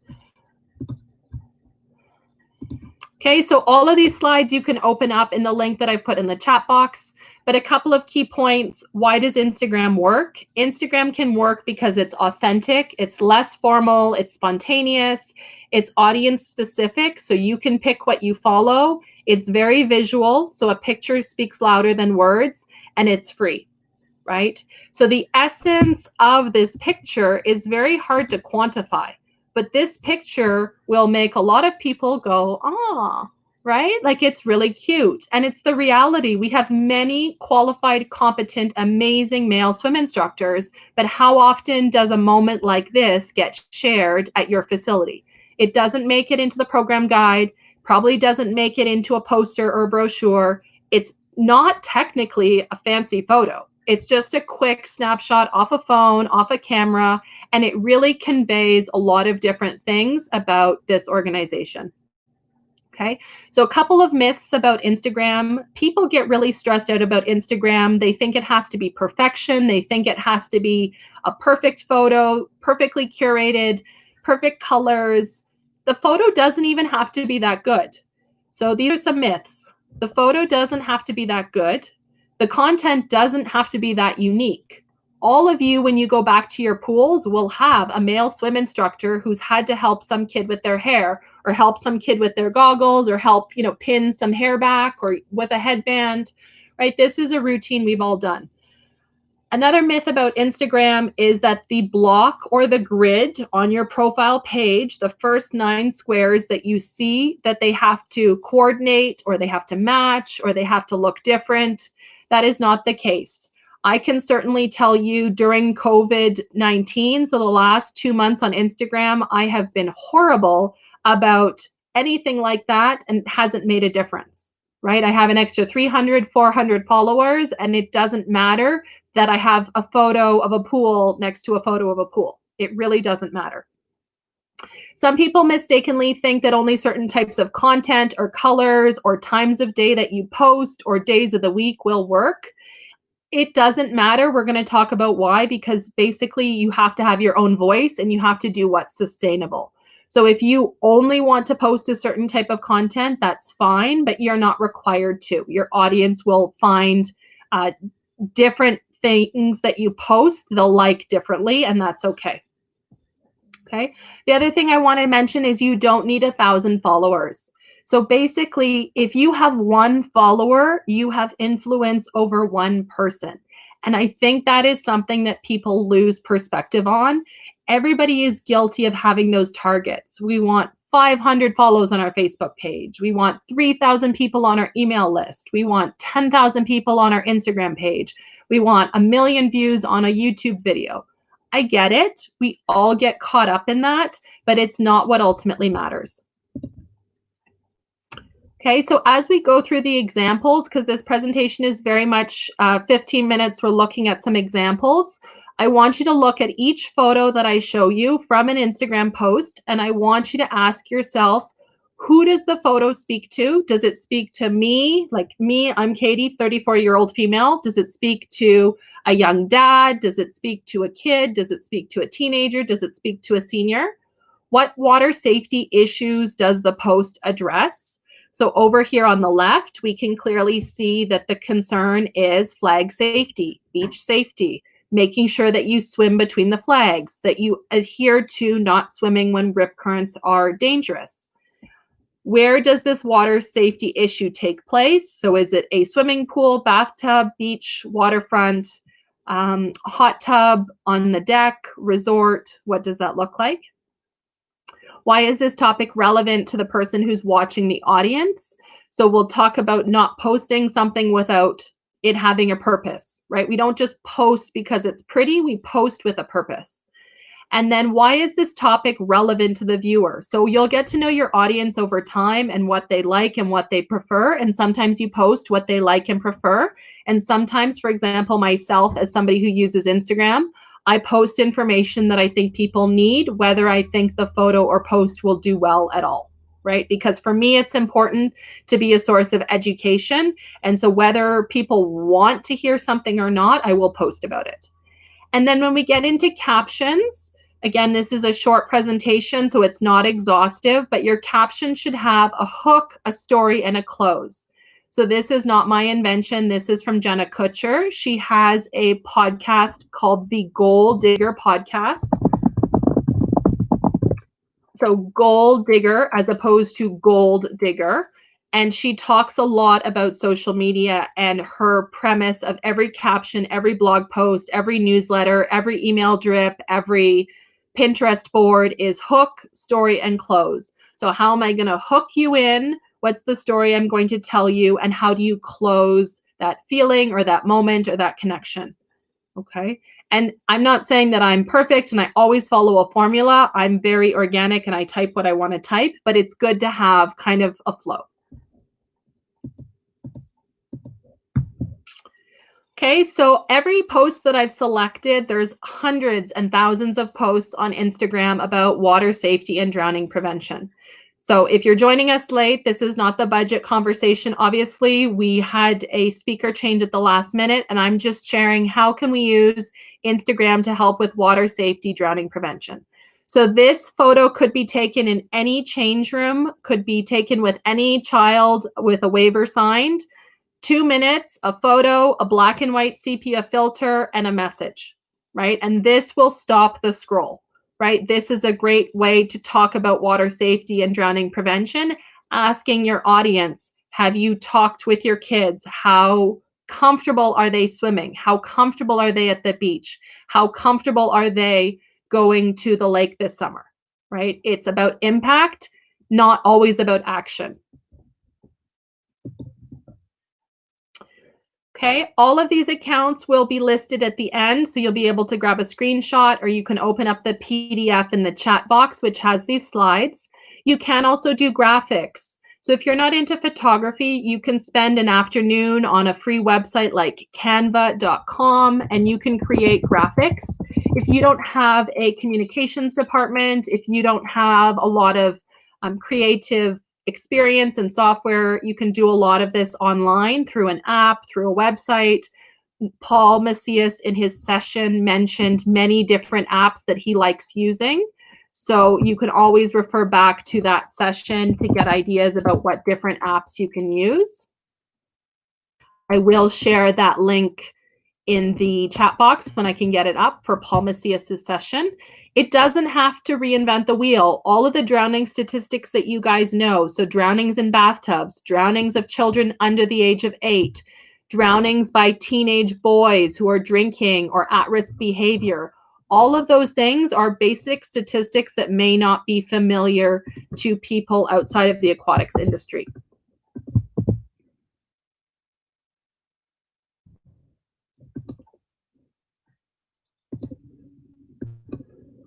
Speaker 1: Okay, so all of these slides you can open up in the link that I've put in the chat box. But a couple of key points. Why does Instagram work? Instagram can work because it's authentic, it's less formal, it's spontaneous, it's audience specific, so you can pick what you follow. It's very visual, so a picture speaks louder than words, and it's free, right? So the essence of this picture is very hard to quantify, but this picture will make a lot of people go, ah, right? Like, it's really cute. And it's the reality. We have many qualified, competent, amazing male swim instructors, but how often does a moment like this get shared at your facility? It doesn't make it into the program guide, probably doesn't make it into a poster or a brochure. It's not technically a fancy photo. It's just a quick snapshot off a phone, off a camera, and it really conveys a lot of different things about this organization. Okay, so a couple of myths about Instagram. People get really stressed out about Instagram. They think it has to be perfection. They think it has to be a perfect photo, perfectly curated, perfect colors. The photo doesn't even have to be that good. So these are some myths. The photo doesn't have to be that good. The content doesn't have to be that unique. All of you, when you go back to your pools, will have a male swim instructor who's had to help some kid with their hair, or help some kid with their goggles, or help, pin some hair back, or with a headband, right? This is a routine we've all done. Another myth about Instagram is that the block or the grid on your profile page, the first 9 squares that you see, that they have to coordinate, or they have to match, or they have to look different. That is not the case. I can certainly tell you during COVID-19, so the last 2 months on Instagram, I have been horrible about anything like that, and it hasn't made a difference, right? I have an extra 300, 400 followers, and it doesn't matter that I have a photo of a pool next to a photo of a pool. It really doesn't matter. Some people mistakenly think that only certain types of content or colors or times of day that you post or days of the week will work. It doesn't matter. We're going to talk about why, because basically you have to have your own voice and you have to do what's sustainable. So if you only want to post a certain type of content, that's fine, but you're not required to. Your audience will find different things that you post they'll like differently, and that's okay. Okay. The other thing I want to mention is you don't need 1,000 followers. So basically, if you have 1 follower, you have influence over 1 person. And I think that is something that people lose perspective on. Everybody is guilty of having those targets. We want 500 follows on our Facebook page. We want 3,000 people on our email list. We want 10,000 people on our Instagram page. We want 1 million views on a YouTube video. I get it. We all get caught up in that, but it's not what ultimately matters. Okay, so as we go through the examples, because this presentation is very much 15 minutes, we're looking at some examples. I want you to look at each photo that I show you from an Instagram post, and I want you to ask yourself, who does the photo speak to? Does it speak to me? Like me, I'm Katie, 34-year-old female. Does it speak to a young dad? Does it speak to a kid? Does it speak to a teenager? Does it speak to a senior? What water safety issues does the post address? So over here on the left, we can clearly see that the concern is flag safety, beach safety, making sure that you swim between the flags, that you adhere to not swimming when rip currents are dangerous. Where does this water safety issue take place? So is it a swimming pool, bathtub, beach, waterfront, hot tub, on the deck, resort? What does that look like? Why is this topic relevant to the person who's watching the audience? So we'll talk about not posting something without it having a purpose, right? We don't just post because it's pretty, we post with a purpose. And then why is this topic relevant to the viewer? So you'll get to know your audience over time and what they like and what they prefer. And sometimes you post what they like and prefer. And sometimes, for example, myself as somebody who uses Instagram, I post information that I think people need, whether I think the photo or post will do well at all, right? Because for me, it's important to be a source of education. And so whether people want to hear something or not, I will post about it. And then when we get into captions, again, this is a short presentation, so it's not exhaustive, but your caption should have a hook, a story, and a close. So this is not my invention. This is from Jenna Kutcher. She has a podcast called the Goal Digger Podcast. So Goal Digger as opposed to Gold Digger. And she talks a lot about social media, and her premise of every caption, every blog post, every newsletter, every email drip, every Pinterest board is hook, story, and close. So how am I going to hook you in What's the story I'm going to tell you? And how do you close that feeling or that moment or that connection? Okay. And I'm not saying that I'm perfect and I always follow a formula. I'm very organic and I type what I want to type, but it's good to have kind of a flow. Okay, so every post that I've selected, there's hundreds and thousands of posts on Instagram about water safety and drowning prevention. So if you're joining us late, this is not the budget conversation. Obviously, we had a speaker change at the last minute, and I'm just sharing how can we use Instagram to help with water safety, drowning prevention. So this photo could be taken in any change room, could be taken with any child with a waiver signed. 2 minutes, a photo, a black and white sepia filter, and a message, right? And this will stop the scroll, right? This is a great way to talk about water safety and drowning prevention, asking your audience, have you talked with your kids? How comfortable are they swimming? How comfortable are they at the beach? How comfortable are they going to the lake this summer, right? It's about impact, not always about action. Okay, all of these accounts will be listed at the end, so you'll be able to grab a screenshot or you can open up the PDF in the chat box, which has these slides. You can also do graphics. So if you're not into photography, you can spend an afternoon on a free website like canva.com and you can create graphics. If you don't have a communications department, if you don't have a lot of creative experience and software, you can do a lot of this online through an app, through a website. Paul Macias in his session mentioned many different apps that he likes using. So you can always refer back to that session to get ideas about what different apps you can use. I will share that link in the chat box when I can get it up for Paul Macias's session. It doesn't have to reinvent the wheel. All of the drowning statistics that you guys know, so drownings in bathtubs, drownings of children under the age of 8, drownings by teenage boys who are drinking or at-risk behavior, all of those things are basic statistics that may not be familiar to people outside of the aquatics industry.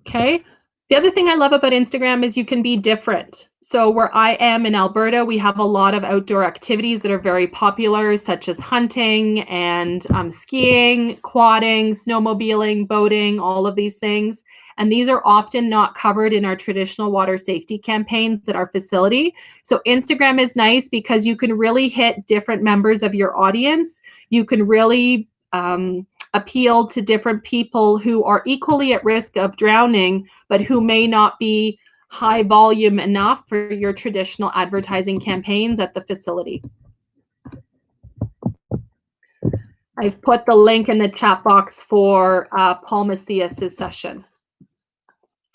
Speaker 1: Okay. The other thing I love about Instagram is you can be different. So where I am in Alberta, we have a lot of outdoor activities that are very popular, such as hunting and skiing, quadding, snowmobiling, boating, all of these things. And these are often not covered in our traditional water safety campaigns at our facility. So Instagram is nice because you can really hit different members of your audience. You can really appeal to different people who are equally at risk of drowning, but who may not be high volume enough for your traditional advertising campaigns at the facility. I've put the link in the chat box for Paul Macias's session.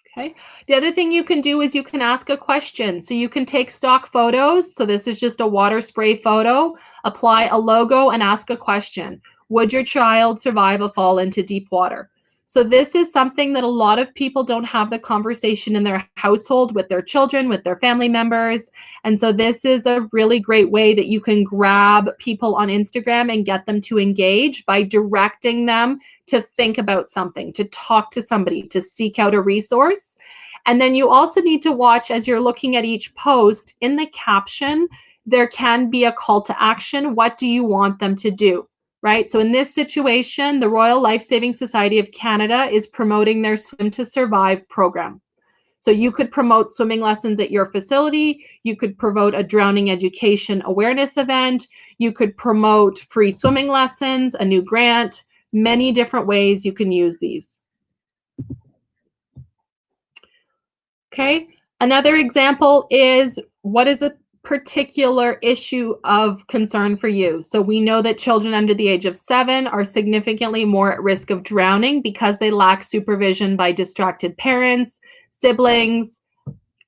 Speaker 1: Okay. The other thing you can do is you can ask a question. So you can take stock photos. So this is just a water spray photo, apply a logo and ask a question. Would your child survive a fall into deep water? So this is something that a lot of people don't have the conversation in their household with their children, with their family members. And so this is a really great way that you can grab people on Instagram and get them to engage by directing them to think about something, to talk to somebody, to seek out a resource. And then you also need to watch as you're looking at each post, in the caption, there can be a call to action. What do you want them to do? Right? So in this situation, the Royal Life-Saving Society of Canada is promoting their Swim to Survive program. So you could promote swimming lessons at your facility. You could promote a drowning education awareness event. You could promote free swimming lessons, a new grant, many different ways you can use these. Okay. Another example is, what is a particular issue of concern for you? So we know that children under the age of 7 are significantly more at risk of drowning because they lack supervision by distracted parents, siblings.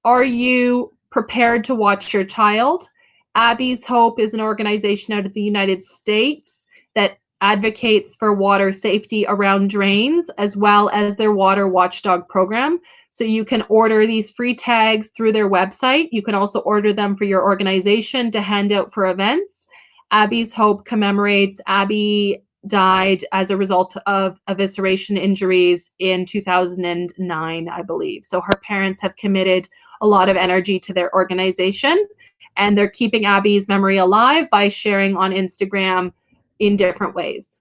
Speaker 1: Are you prepared to watch your child? Abby's Hope is an organization out of the United States that advocates for water safety around drains, as well as their water watchdog program. So you can order these free tags through their website. You can also order them for your organization to hand out for events. Abby's Hope commemorates Abby died as a result of evisceration injuries in 2009, I believe. So her parents have committed a lot of energy to their organization, and they're keeping Abby's memory alive by sharing on Instagram in different ways.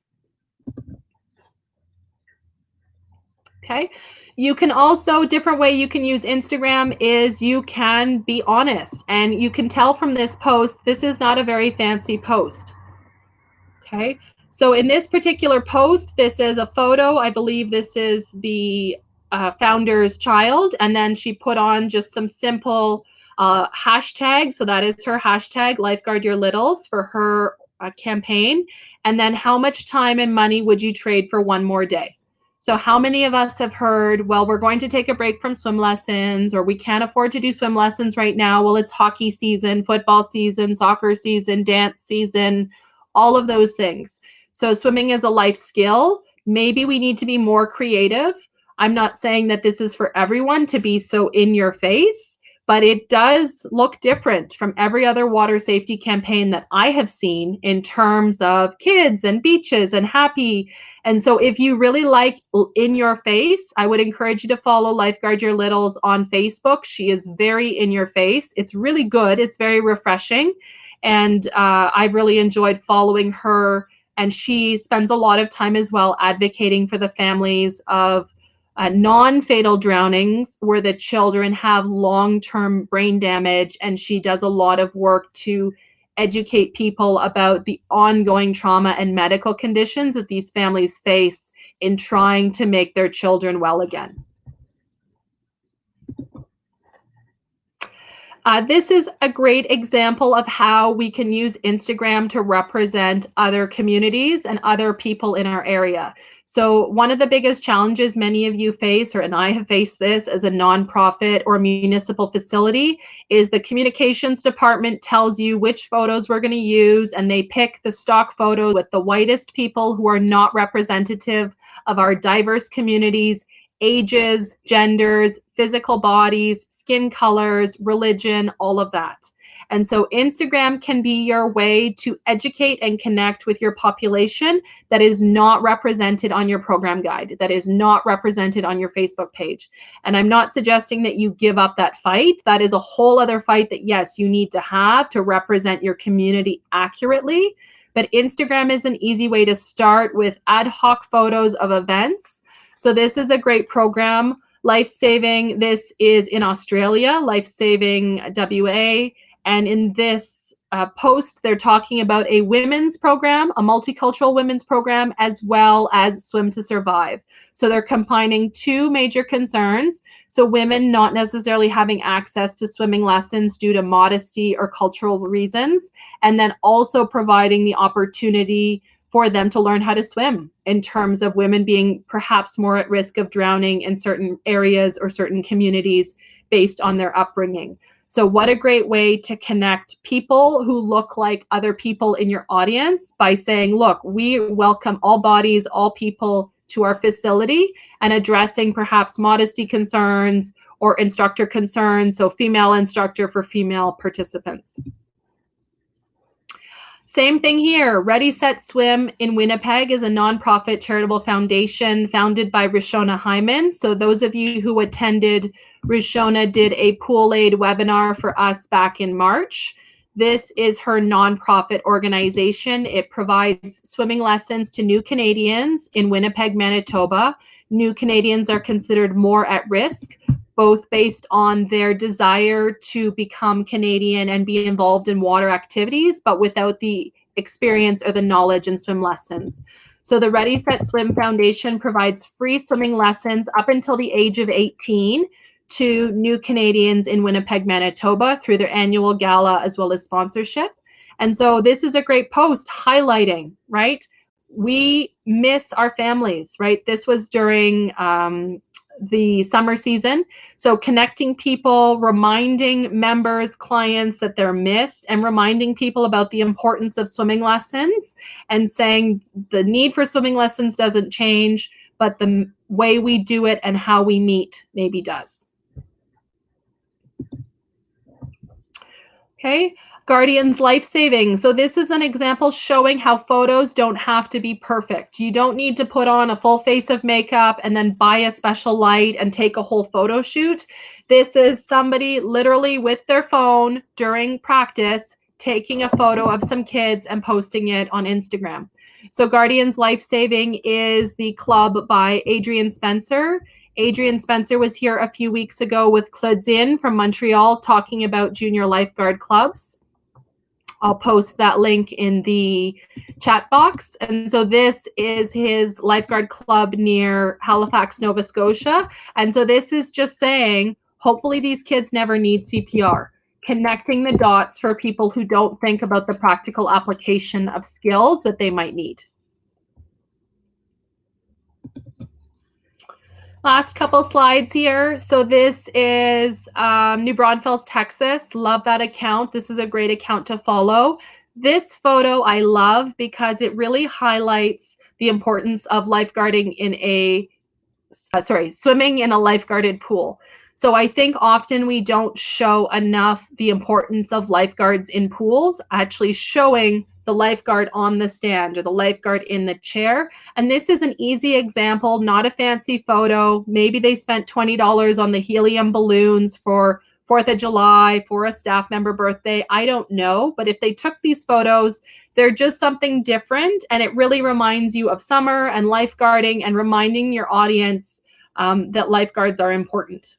Speaker 1: Okay. You can also, different way you can use Instagram is you can be honest, and you can tell from this post, this is not a very fancy post. Okay. So in this particular post, this is a photo. I believe this is the founder's child. And then she put on just some simple hashtags. So that is her hashtag, Lifeguard Your Littles, for her campaign. And then how much time and money would you trade for one more day? So how many of us have heard, well, we're going to take a break from swim lessons, or we can't afford to do swim lessons right now. Well, it's hockey season, football season, soccer season, dance season, all of those things. So swimming is a life skill. Maybe we need to be more creative. I'm not saying that this is for everyone to be so in your face, but it does look different from every other water safety campaign that I have seen in terms of kids and beaches and happy. And so if you really like in your face, I would encourage you to follow Lifeguard Your Littles on Facebook. She is very in your face. It's really good. It's very refreshing. And I've really enjoyed following her. And she spends a lot of time as well advocating for the families of non-fatal drownings where the children have long-term brain damage. And she does a lot of work to educate people about the ongoing trauma and medical conditions that these families face in trying to make their children well again. This is a great example of how we can use Instagram to represent other communities and other people in our area. So one of the biggest challenges many of you face, and I have faced this as a nonprofit or municipal facility, is the communications department tells you which photos we're going to use, and they pick the stock photos with the whitest people who are not representative of our diverse communities, ages, genders, physical bodies, skin colors, religion, all of that. And so Instagram can be your way to educate and connect with your population that is not represented on your program guide, that is not represented on your Facebook page. And I'm not suggesting that you give up that fight. That is a whole other fight that, yes, you need to have to represent your community accurately. But Instagram is an easy way to start with ad hoc photos of events. So this is a great program, Life Saving. This is in Australia, Life Saving WA. And in this post, they're talking about a women's program, a multicultural women's program, as well as Swim to Survive. So they're combining two major concerns. So women not necessarily having access to swimming lessons due to modesty or cultural reasons, and then also providing the opportunity for them to learn how to swim, in terms of women being perhaps more at risk of drowning in certain areas or certain communities based on their upbringing. So what a great way to connect people who look like other people in your audience by saying, look, we welcome all bodies, all people to our facility, and addressing perhaps modesty concerns or instructor concerns. So female instructor for female participants. Same thing here. Ready, Set, Swim in Winnipeg is a nonprofit charitable foundation founded by Rishona Hyman. So those of you who attended, Rishona did a POOLaide webinar for us back in March. This is her nonprofit organization. It provides swimming lessons to new Canadians in Winnipeg, Manitoba. New Canadians are considered more at risk, both based on their desire to become Canadian and be involved in water activities, but without the experience or the knowledge in swim lessons. So the Ready, Set, Swim Foundation provides free swimming lessons up until the age of 18 to new Canadians in Winnipeg, Manitoba through their annual gala as well as sponsorship. And so this is a great post highlighting, right? We miss our families, right? This was during the summer season. So connecting people, reminding members, clients that they're missed, and reminding people about the importance of swimming lessons, and saying the need for swimming lessons doesn't change, but the way we do it and how we meet maybe does. Okay, Guardians Life Saving. So this is an example showing how photos don't have to be perfect. You don't need to put on a full face of makeup and then buy a special light and take a whole photo shoot. This is somebody literally with their phone during practice taking a photo of some kids and posting it on Instagram. So Guardians Life Saving is the club by Adrian Spencer. Adrian Spencer was here a few weeks ago with Claudine from Montreal talking about junior lifeguard clubs. I'll post that link in the chat box. And so this is his lifeguard club near Halifax, Nova Scotia. And so this is just saying, hopefully these kids never need CPR. Connecting the dots for people who don't think about the practical application of skills that they might need. Last couple slides here. So this is New Braunfels, Texas. Love that account. This is a great account to follow. This photo I love because it really highlights the importance of lifeguarding in a, swimming in a lifeguarded pool. So I think often we don't show enough the importance of lifeguards in pools, actually showing the lifeguard on the stand or the lifeguard in the chair. And this is an easy example, not a fancy photo. Maybe they spent $20 on the helium balloons for 4th of July, for a staff member birthday. I don't know, but if they took these photos, they're just something different. And it really reminds you of summer and lifeguarding and reminding your audience that lifeguards are important.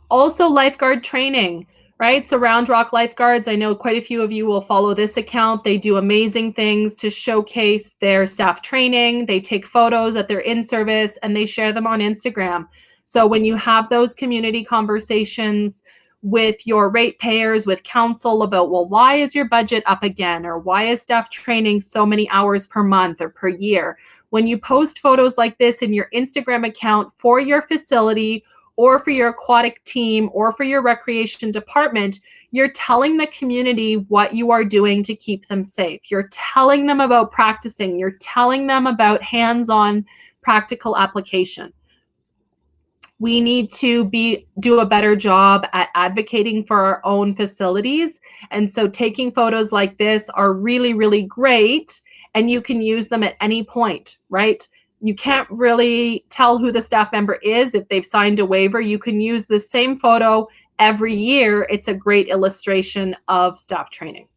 Speaker 1: Also lifeguard training. Right? So Round Rock Lifeguards, I know quite a few of you will follow this account. They do amazing things to showcase their staff training. They take photos that they're in service and they share them on Instagram. So when you have those community conversations with your ratepayers, with council about, well, why is your budget up again? Or why is staff training so many hours per month or per year? When you post photos like this in your Instagram account for your facility or for your aquatic team, or for your recreation department, you're telling the community what you are doing to keep them safe. You're telling them about practicing. You're telling them about hands-on practical application. We need to do a better job at advocating for our own facilities. And so taking photos like this are really, really great, and you can use them at any point, right? You can't really tell who the staff member is if they've signed a waiver. You can use the same photo every year. It's a great illustration of staff training.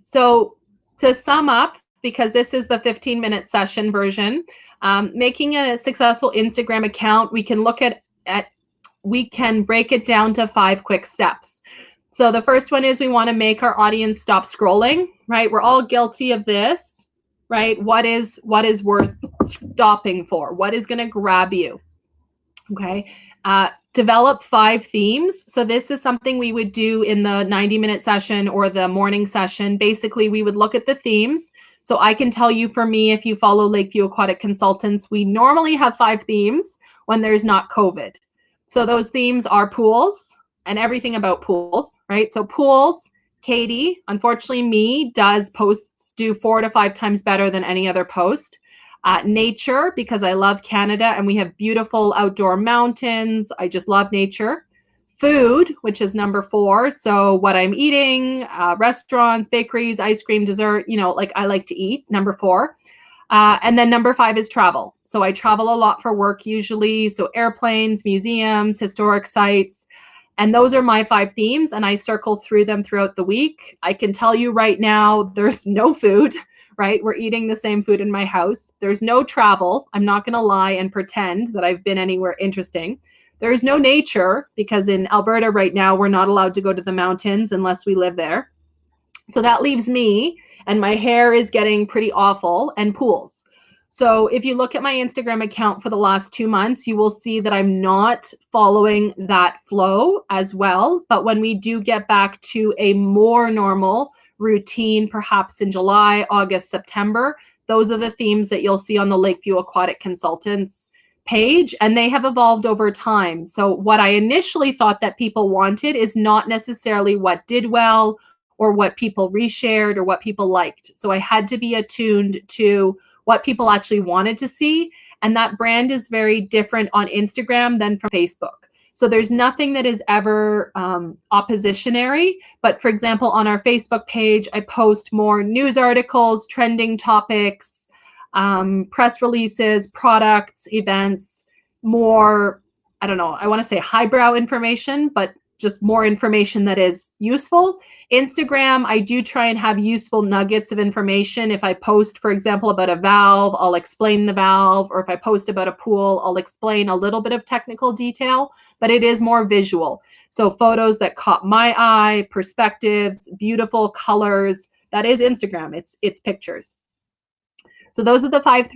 Speaker 1: So to sum up, because this is the 15-minute session version, making a successful Instagram account, we can look at we can break it down to 5 quick steps. So the first one is we want to make our audience stop scrolling, right? We're all guilty of this, right? What is worth stopping for? What is going to grab you? Okay. Develop 5 themes. So this is something we would do in the 90-minute session or the morning session. Basically, we would look at the themes. So I can tell you, for me, if you follow Lakeview Aquatic Consultants, we normally have 5 themes when there's not COVID. So those themes are pools and everything about pools, right? So pools, Katie, unfortunately me, does posts do 4 to 5 times better than any other post. Nature, because I love Canada and we have beautiful outdoor mountains. I just love nature. Food, which is number 4. So what I'm eating, restaurants, bakeries, ice cream, dessert, you know, like I like to eat, number 4. And then number 5 is travel. So I travel a lot for work usually. So airplanes, museums, historic sites. And those are my 5 themes, and I circle through them throughout the week. I can tell you right now, there's no food, right? We're eating the same food in my house. There's no travel. I'm not going to lie and pretend that I've been anywhere interesting. There's no nature, because in Alberta right now, we're not allowed to go to the mountains unless we live there. So that leaves me, and my hair is getting pretty awful, and pools. So if you look at my Instagram account for the last 2 months, you will see that I'm not following that flow as well. But when we do get back to a more normal routine, perhaps in July, August, September. Those are the themes that you'll see on the Lakeview Aquatic Consultants page, and they have evolved over time. So what I initially thought that people wanted is not necessarily what did well or what people reshared or what people liked. So I had to be attuned to what people actually wanted to see. And that brand is very different on Instagram than from Facebook. So there's nothing that is ever oppositionary. But for example, on our Facebook page, I post more news articles, trending topics, press releases, products, events, more, I don't know, I want to say highbrow information, but just more information that is useful. Instagram, I do try and have useful nuggets of information. If I post, for example, about a valve, I'll explain the valve, or if I post about a pool, I'll explain a little bit of technical detail, but it is more visual. So photos that caught my eye, perspectives, beautiful colors, that is Instagram, it's pictures. So those are the 5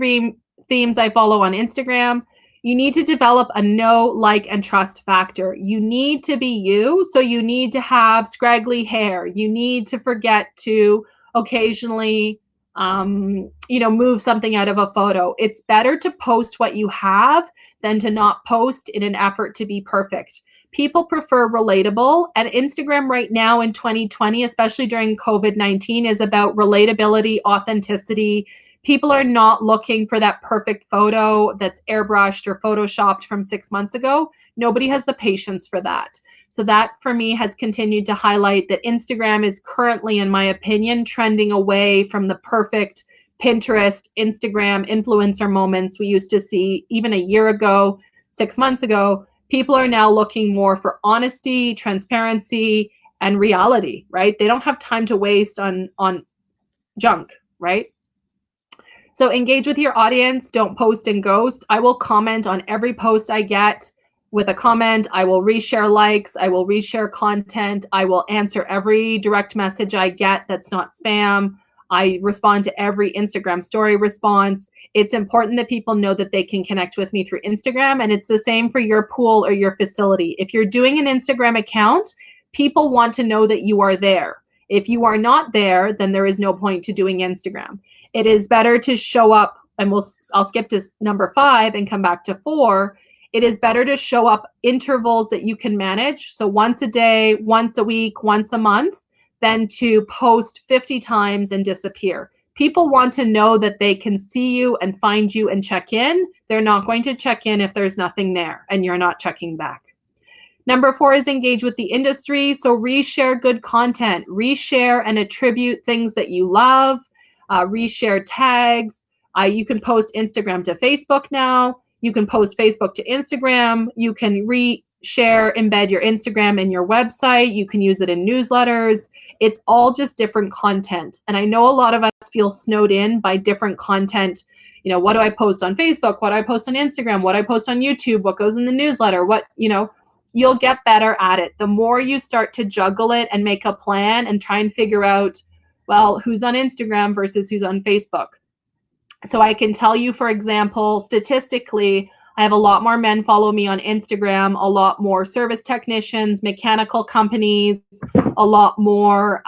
Speaker 1: themes I follow on Instagram. You need to develop a know, like, and trust factor. You need to be you. So you need to have scraggly hair. You need to forget to occasionally, move something out of a photo. It's better to post what you have than to not post in an effort to be perfect. People prefer relatable, and Instagram right now in 2020, especially during COVID-19, is about relatability, authenticity. People are not looking for that perfect photo that's airbrushed or photoshopped from 6 months ago. Nobody has the patience for that. So that, for me, has continued to highlight that Instagram is currently, in my opinion, trending away from the perfect Pinterest, Instagram influencer moments we used to see even a year ago, 6 months ago. People are now looking more for honesty, transparency, and reality, right? They don't have time to waste on junk, right? So engage with your audience. Don't post and ghost. I will comment on every post I get with a comment. I will reshare likes. I will reshare content. I will answer every direct message I get that's not spam. I respond to every Instagram story response. It's important that people know that they can connect with me through Instagram, and it's the same for your pool or your facility. If you're doing an Instagram account, people want to know that you are there. If you are not there, then there is no point to doing Instagram. It is better to show up, and I'll skip to number 5 and come back to 4. It is better to show up intervals that you can manage. So once a day, once a week, once a month, than to post 50 times and disappear. People want to know that they can see you and find you and check in. They're not going to check in if there's nothing there and you're not checking back. Number 4 is engage with the industry. So reshare good content, reshare and attribute things that you love. Reshare tags. You can post Instagram to Facebook now. You can post Facebook to Instagram. You can reshare, embed your Instagram in your website. You can use it in newsletters. It's all just different content. And I know a lot of us feel snowed in by different content. You know, what do I post on Facebook? What do I post on Instagram? What do I post on YouTube? What goes in the newsletter? You'll get better at it. The more you start to juggle it and make a plan and try and figure out, well, who's on Instagram versus who's on Facebook. So I can tell you, for example, statistically, I have a lot more men follow me on Instagram, a lot more service technicians, mechanical companies, a lot more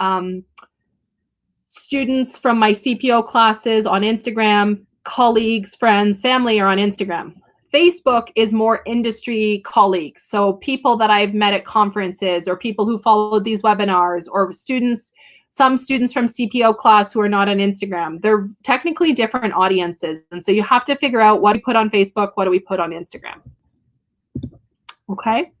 Speaker 1: students from my CPO classes on Instagram, colleagues, friends, family are on Instagram. Facebook is more industry colleagues. So people that I've met at conferences or people who followed these webinars or students, some students from CPO class who are not on Instagram. They're technically different audiences. And so you have to figure out what do we put on Facebook, what do we put on Instagram. Okay.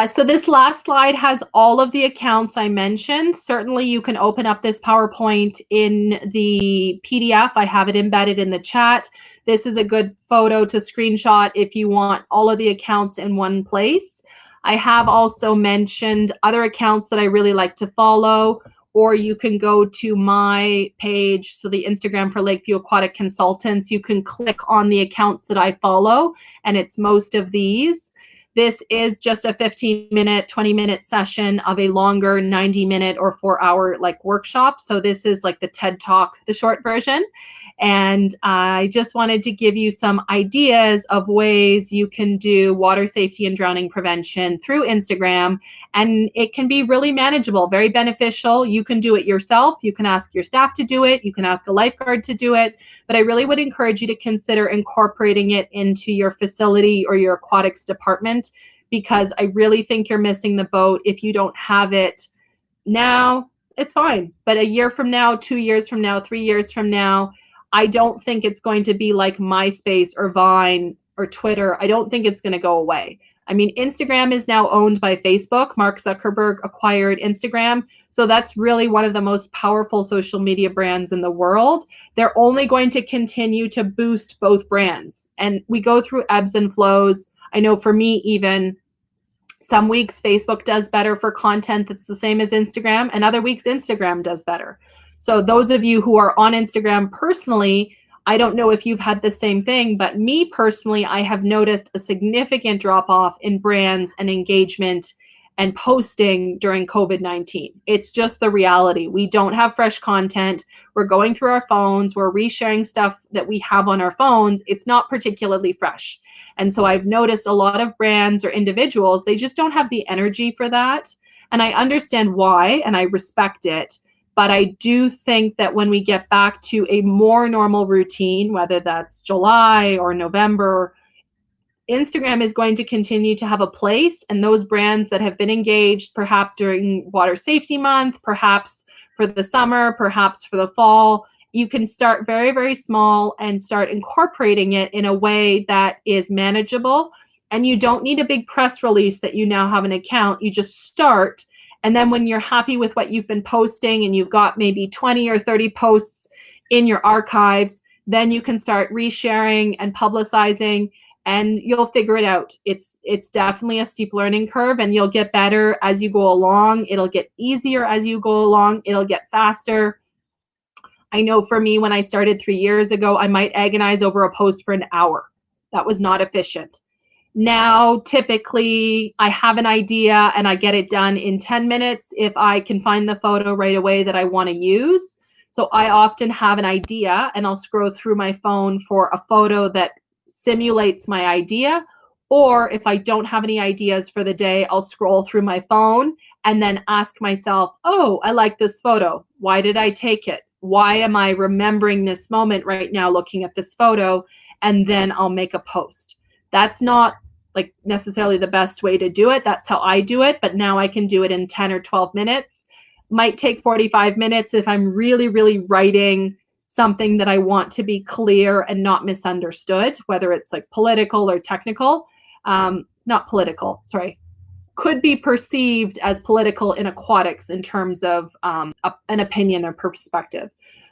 Speaker 1: So this last slide has all of the accounts I mentioned. Certainly you can open up this PowerPoint in the PDF. I have it embedded in the chat. This is a good photo to screenshot if you want all of the accounts in one place. I have also mentioned other accounts that I really like to follow, or you can go to my page, so the Instagram for Lakeview Aquatic Consultants. You can click on the accounts that I follow, and it's most of these. This is just a 15-minute, 20-minute session of a longer 90-minute or 4-hour workshop. So this is like the TED Talk, the short version. And I just wanted to give you some ideas of ways you can do water safety and drowning prevention through Instagram. And it can be really manageable, very beneficial. You can do it yourself. You can ask your staff to do it. You can ask a lifeguard to do it. But I really would encourage you to consider incorporating it into your facility or your aquatics department, because I really think you're missing the boat if you don't have it now. It's fine. But a year from now, 2 years from now, 3 years from now, I don't think it's going to be like MySpace or Vine or Twitter. I don't think it's going to go away. I mean, Instagram is now owned by Facebook. Mark Zuckerberg acquired Instagram. So that's really one of the most powerful social media brands in the world. They're only going to continue to boost both brands. And we go through ebbs and flows. I know for me, even some weeks Facebook does better for content that's the same as Instagram, and other weeks Instagram does better. So those of you who are on Instagram personally, I don't know if you've had the same thing, but me personally, I have noticed a significant drop off in brands and engagement and posting during COVID-19. It's just the reality. We don't have fresh content. We're going through our phones. We're resharing stuff that we have on our phones. It's not particularly fresh. And so I've noticed a lot of brands or individuals, they just don't have the energy for that. And I understand why, and I respect it. But I do think that when we get back to a more normal routine, whether that's July or November, Instagram is going to continue to have a place. And those brands that have been engaged, perhaps during Water Safety Month, perhaps for the summer, perhaps for the fall, you can start very, very small and start incorporating it in a way that is manageable. And you don't need a big press release that you now have an account. You just start. And then when you're happy with what you've been posting and you've got maybe 20 or 30 posts in your archives, then you can start resharing and publicizing, and you'll figure it out. It's definitely a steep learning curve, and you'll get better as you go along. It'll get easier as you go along. It'll get faster. I know for me, when I started 3 years ago, I might agonize over a post for an hour. That was not efficient. Now, typically, I have an idea and I get it done in 10 minutes if I can find the photo right away that I want to use. So I often have an idea and I'll scroll through my phone for a photo that simulates my idea. Or if I don't have any ideas for the day, I'll scroll through my phone and then ask myself, oh, I like this photo. Why did I take it? Why am I remembering this moment right now looking at this photo? And then I'll make a post. That's not like necessarily the best way to do it. That's how I do it. But now I can do it in 10 or 12 minutes. Might take 45 minutes if I'm really, really writing something that I want to be clear and not misunderstood, whether it's like political or technical. Not political, sorry. Could be perceived as political in aquatics in terms of an opinion or perspective.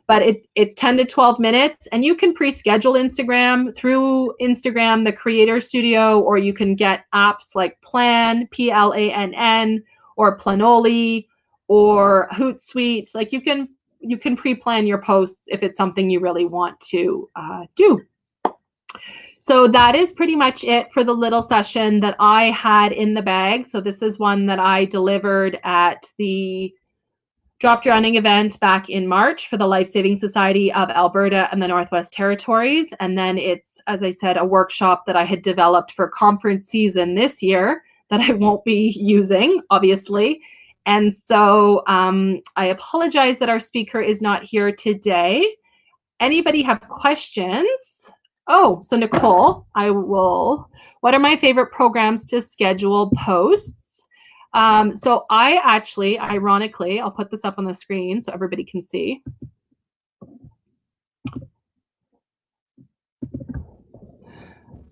Speaker 1: But it's 10 to 12 minutes, and you can pre-schedule Instagram through Instagram, the Creator Studio, or you can get apps like Plan, Plann, or Planoly, or Hootsuite. Like you can pre-plan your posts if it's something you really want to do. So that is pretty much it for the little session that I had in the bag. So this is one that I delivered at the Drop Drowning event back in March for the Life Saving Society of Alberta and the Northwest Territories. And then it's, as I said, a workshop that I had developed for conference season this year that I won't be using, obviously. And so I apologize that our speaker is not here today. Anybody have questions? Oh, so Nicole, what are my favorite programs to schedule posts? So I actually, ironically, I'll put this up on the screen so everybody can see.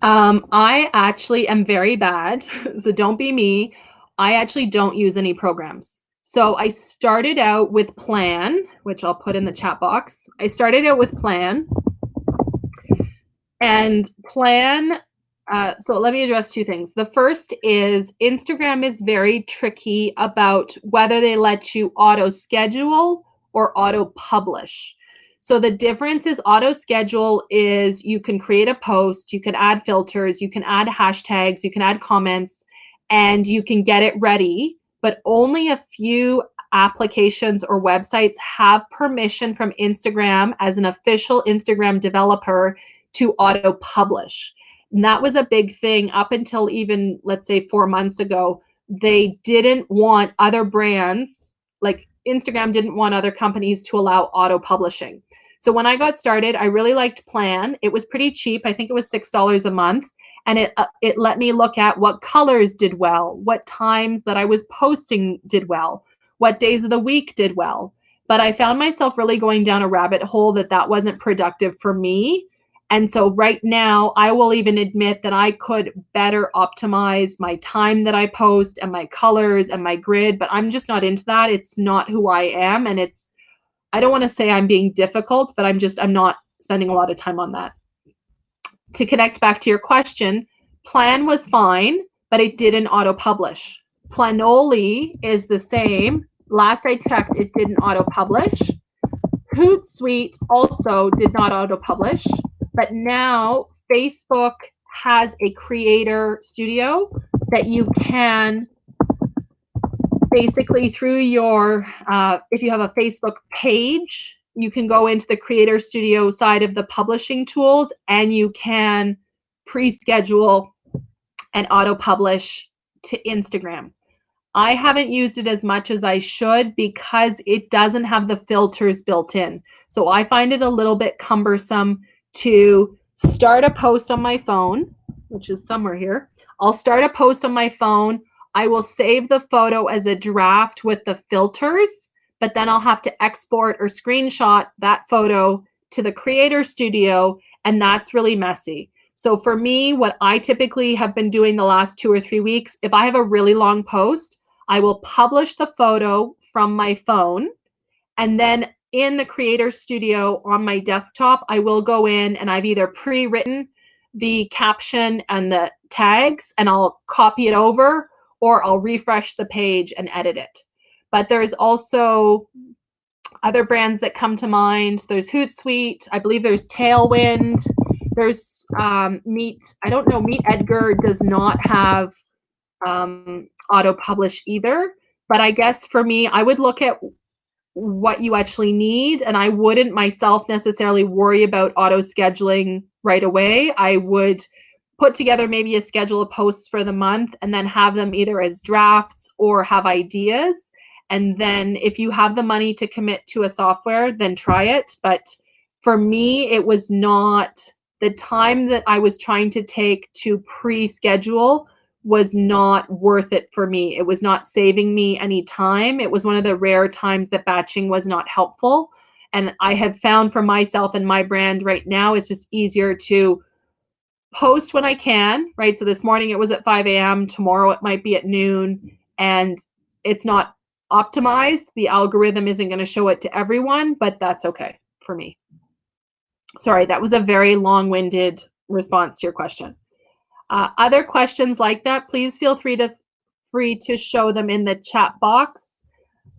Speaker 1: I actually am very bad, so don't be me. I actually don't use any programs. So I started out with Plan, which I'll put in the chat box. I started out with Plan. And Plan, so let me address two things. The first is Instagram is very tricky about whether they let you auto schedule or auto publish. So the difference is auto schedule is you can create a post, you can add filters, you can add hashtags, you can add comments, and you can get it ready, but only a few applications or websites have permission from Instagram as an official Instagram developer to auto publish. And that was a big thing up until even, let's say, 4 months ago. They didn't want other brands, like Instagram didn't want other companies to allow auto publishing. So when I got started, I really liked Plan. It was pretty cheap. I think it was $6 a month. And it let me look at what colors did well, what times that I was posting did well, what days of the week did well. But I found myself really going down a rabbit hole that wasn't productive for me. And so right now, I will even admit that I could better optimize my time that I post and my colors and my grid, but I'm just not into that. It's not who I am. And I don't want to say I'm being difficult, but I'm not spending a lot of time on that. To connect back to your question, Plan was fine, but it didn't auto-publish. Planoly is the same. Last I checked, it didn't auto-publish. Hootsuite also did not auto-publish, but now Facebook has a creator studio that you can basically through your, if you have a Facebook page, you can go into the Creator Studio side of the publishing tools and you can pre-schedule and auto-publish to Instagram. I haven't used it as much as I should because it doesn't have the filters built in. So I find it a little bit cumbersome to start a post on my phone, which is somewhere here. I'll start a post on my phone. I will save the photo as a draft with the filters, but then I'll have to export or screenshot that photo to the Creator Studio, and that's really messy. So for me, what I typically have been doing the last 2 or 3 weeks, if I have a really long post, I will publish the photo from my phone, and then in the Creator Studio on my desktop, I will go in and I've either pre-written the caption and the tags and I'll copy it over, or I'll refresh the page and edit it. But there's also other brands that come to mind. There's Hootsuite. I believe there's Tailwind. There's Meet. I don't know. Meet Edgar does not have auto-publish either. But I guess for me, I would look at what you actually need, and I wouldn't myself necessarily worry about auto-scheduling right away. I would put together maybe a schedule of posts for the month and then have them either as drafts or have ideas. And then if you have the money to commit to a software, then try it. But for me, it was not the time that I was trying to take to pre-schedule was not worth it for me. It was not saving me any time. It was one of the rare times that batching was not helpful. And I have found for myself and my brand right now, it's just easier to post when I can, right? So this morning it was at 5 a.m. Tomorrow it might be at noon, and it's not optimized. The algorithm isn't going to show it to everyone, but that's okay for me. Sorry, that was a very long-winded response to your question. Other questions like that, please feel free to show them in the chat box.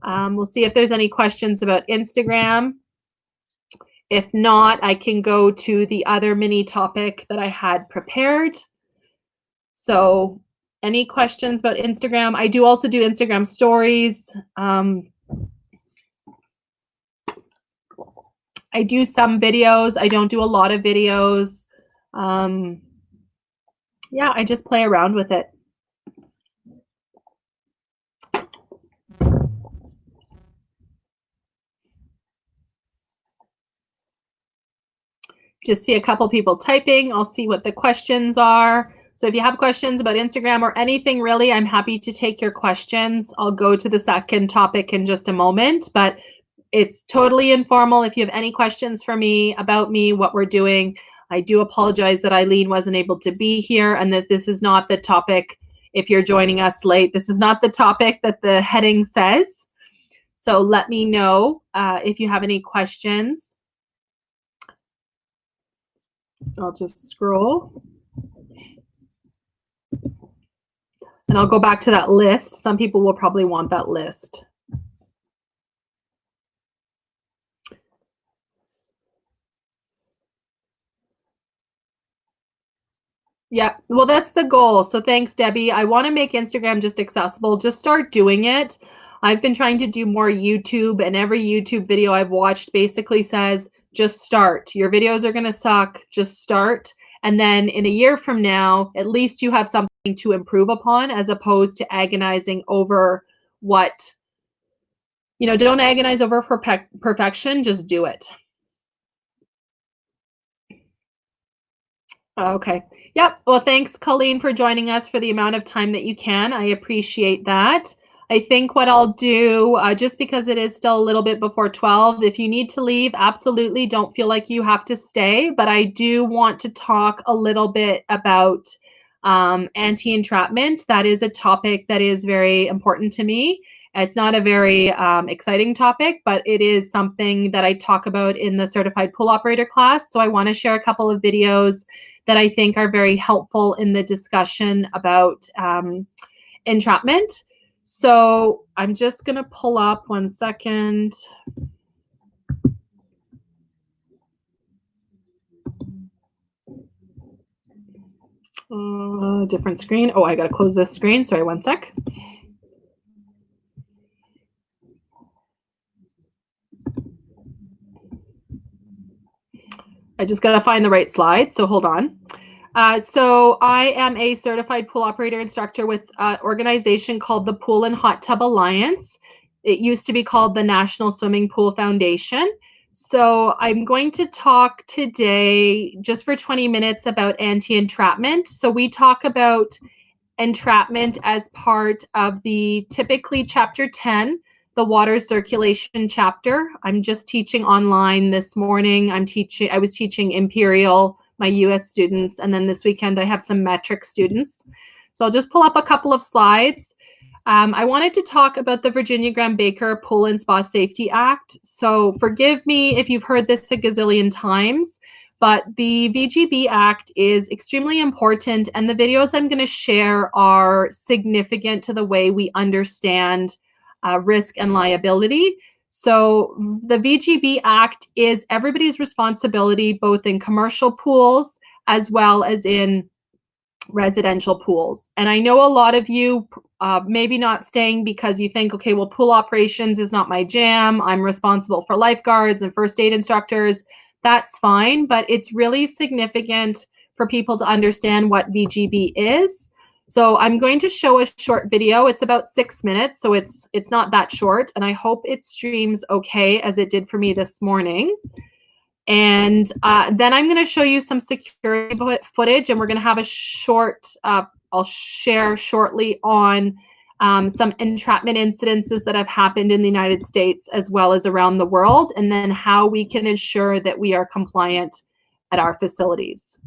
Speaker 1: We'll see if there's any questions about Instagram. If not, I can go to the other mini topic that I had prepared. So any questions about Instagram? I do also do Instagram stories. I do some videos. I don't do a lot of videos. Yeah, I just play around with it. Just see a couple people typing. I'll see what the questions are. So if you have questions about Instagram or anything really, I'm happy to take your questions. I'll go to the second topic in just a moment, but it's totally informal. If you have any questions for me, about me, what we're doing, I do apologize that Eileen wasn't able to be here and that this is not the topic. If you're joining us late, this is not the topic that the heading says. So let me know if you have any questions. I'll just scroll. And I'll go back to that list. Some people will probably want that list. Yeah, well, that's the goal. So thanks, Debbie. I want to make Instagram just accessible. Just start doing it. I've been trying to do more YouTube, and every YouTube video I've watched basically says, just start. Your videos are going to suck. Just start. And then in a year from now, at least you have something to improve upon, as opposed to agonizing over what, don't agonize over perfection. Just do it. Okay. Yep. Well, thanks, Colleen, for joining us for the amount of time that you can. I appreciate that. I think what I'll do, just because it is still a little bit before 12, if you need to leave, absolutely don't feel like you have to stay. But I do want to talk a little bit about anti-entrapment. That is a topic that is very important to me. It's not a very exciting topic, but it is something that I talk about in the certified pool operator class. So I want to share a couple of videos that I think are very helpful in the discussion about entrapment. So I'm just going to pull up 1 second. Different screen. Oh, I got to close this screen. Sorry, 1 sec. I just got to find the right slide, so hold on. So I am a certified pool operator instructor with an organization called the Pool and Hot Tub Alliance. It used to be called the National Swimming Pool Foundation. So I'm going to talk today just for 20 minutes about anti-entrapment. So we talk about entrapment as part of the typically chapter 10, the water circulation chapter. I'm just teaching online this morning. I was teaching Imperial, my US students, and then this weekend I have some metric students. So I'll just pull up a couple of slides. I wanted to talk about the Virginia Graham-Baker Pool and Spa Safety Act. So forgive me if you've heard this a gazillion times, but the VGB Act is extremely important, and the videos I'm going to share are significant to the way we understand risk and liability. So the VGB Act is everybody's responsibility, both in commercial pools as well as in residential pools. And I know a lot of you maybe not staying because you think, okay, well, pool operations is not my jam. I'm responsible for lifeguards and first aid instructors. That's fine, but it's really significant for people to understand what VGB is. So I'm going to show a short video. It's about 6 minutes, so it's not that short, and I hope it streams okay as it did for me this morning. And then I'm going to show you some security footage, and we're going to have a short, I'll share shortly on some entrapment incidences that have happened in the United States as well as around the world, and then how we can ensure that we are compliant at our facilities.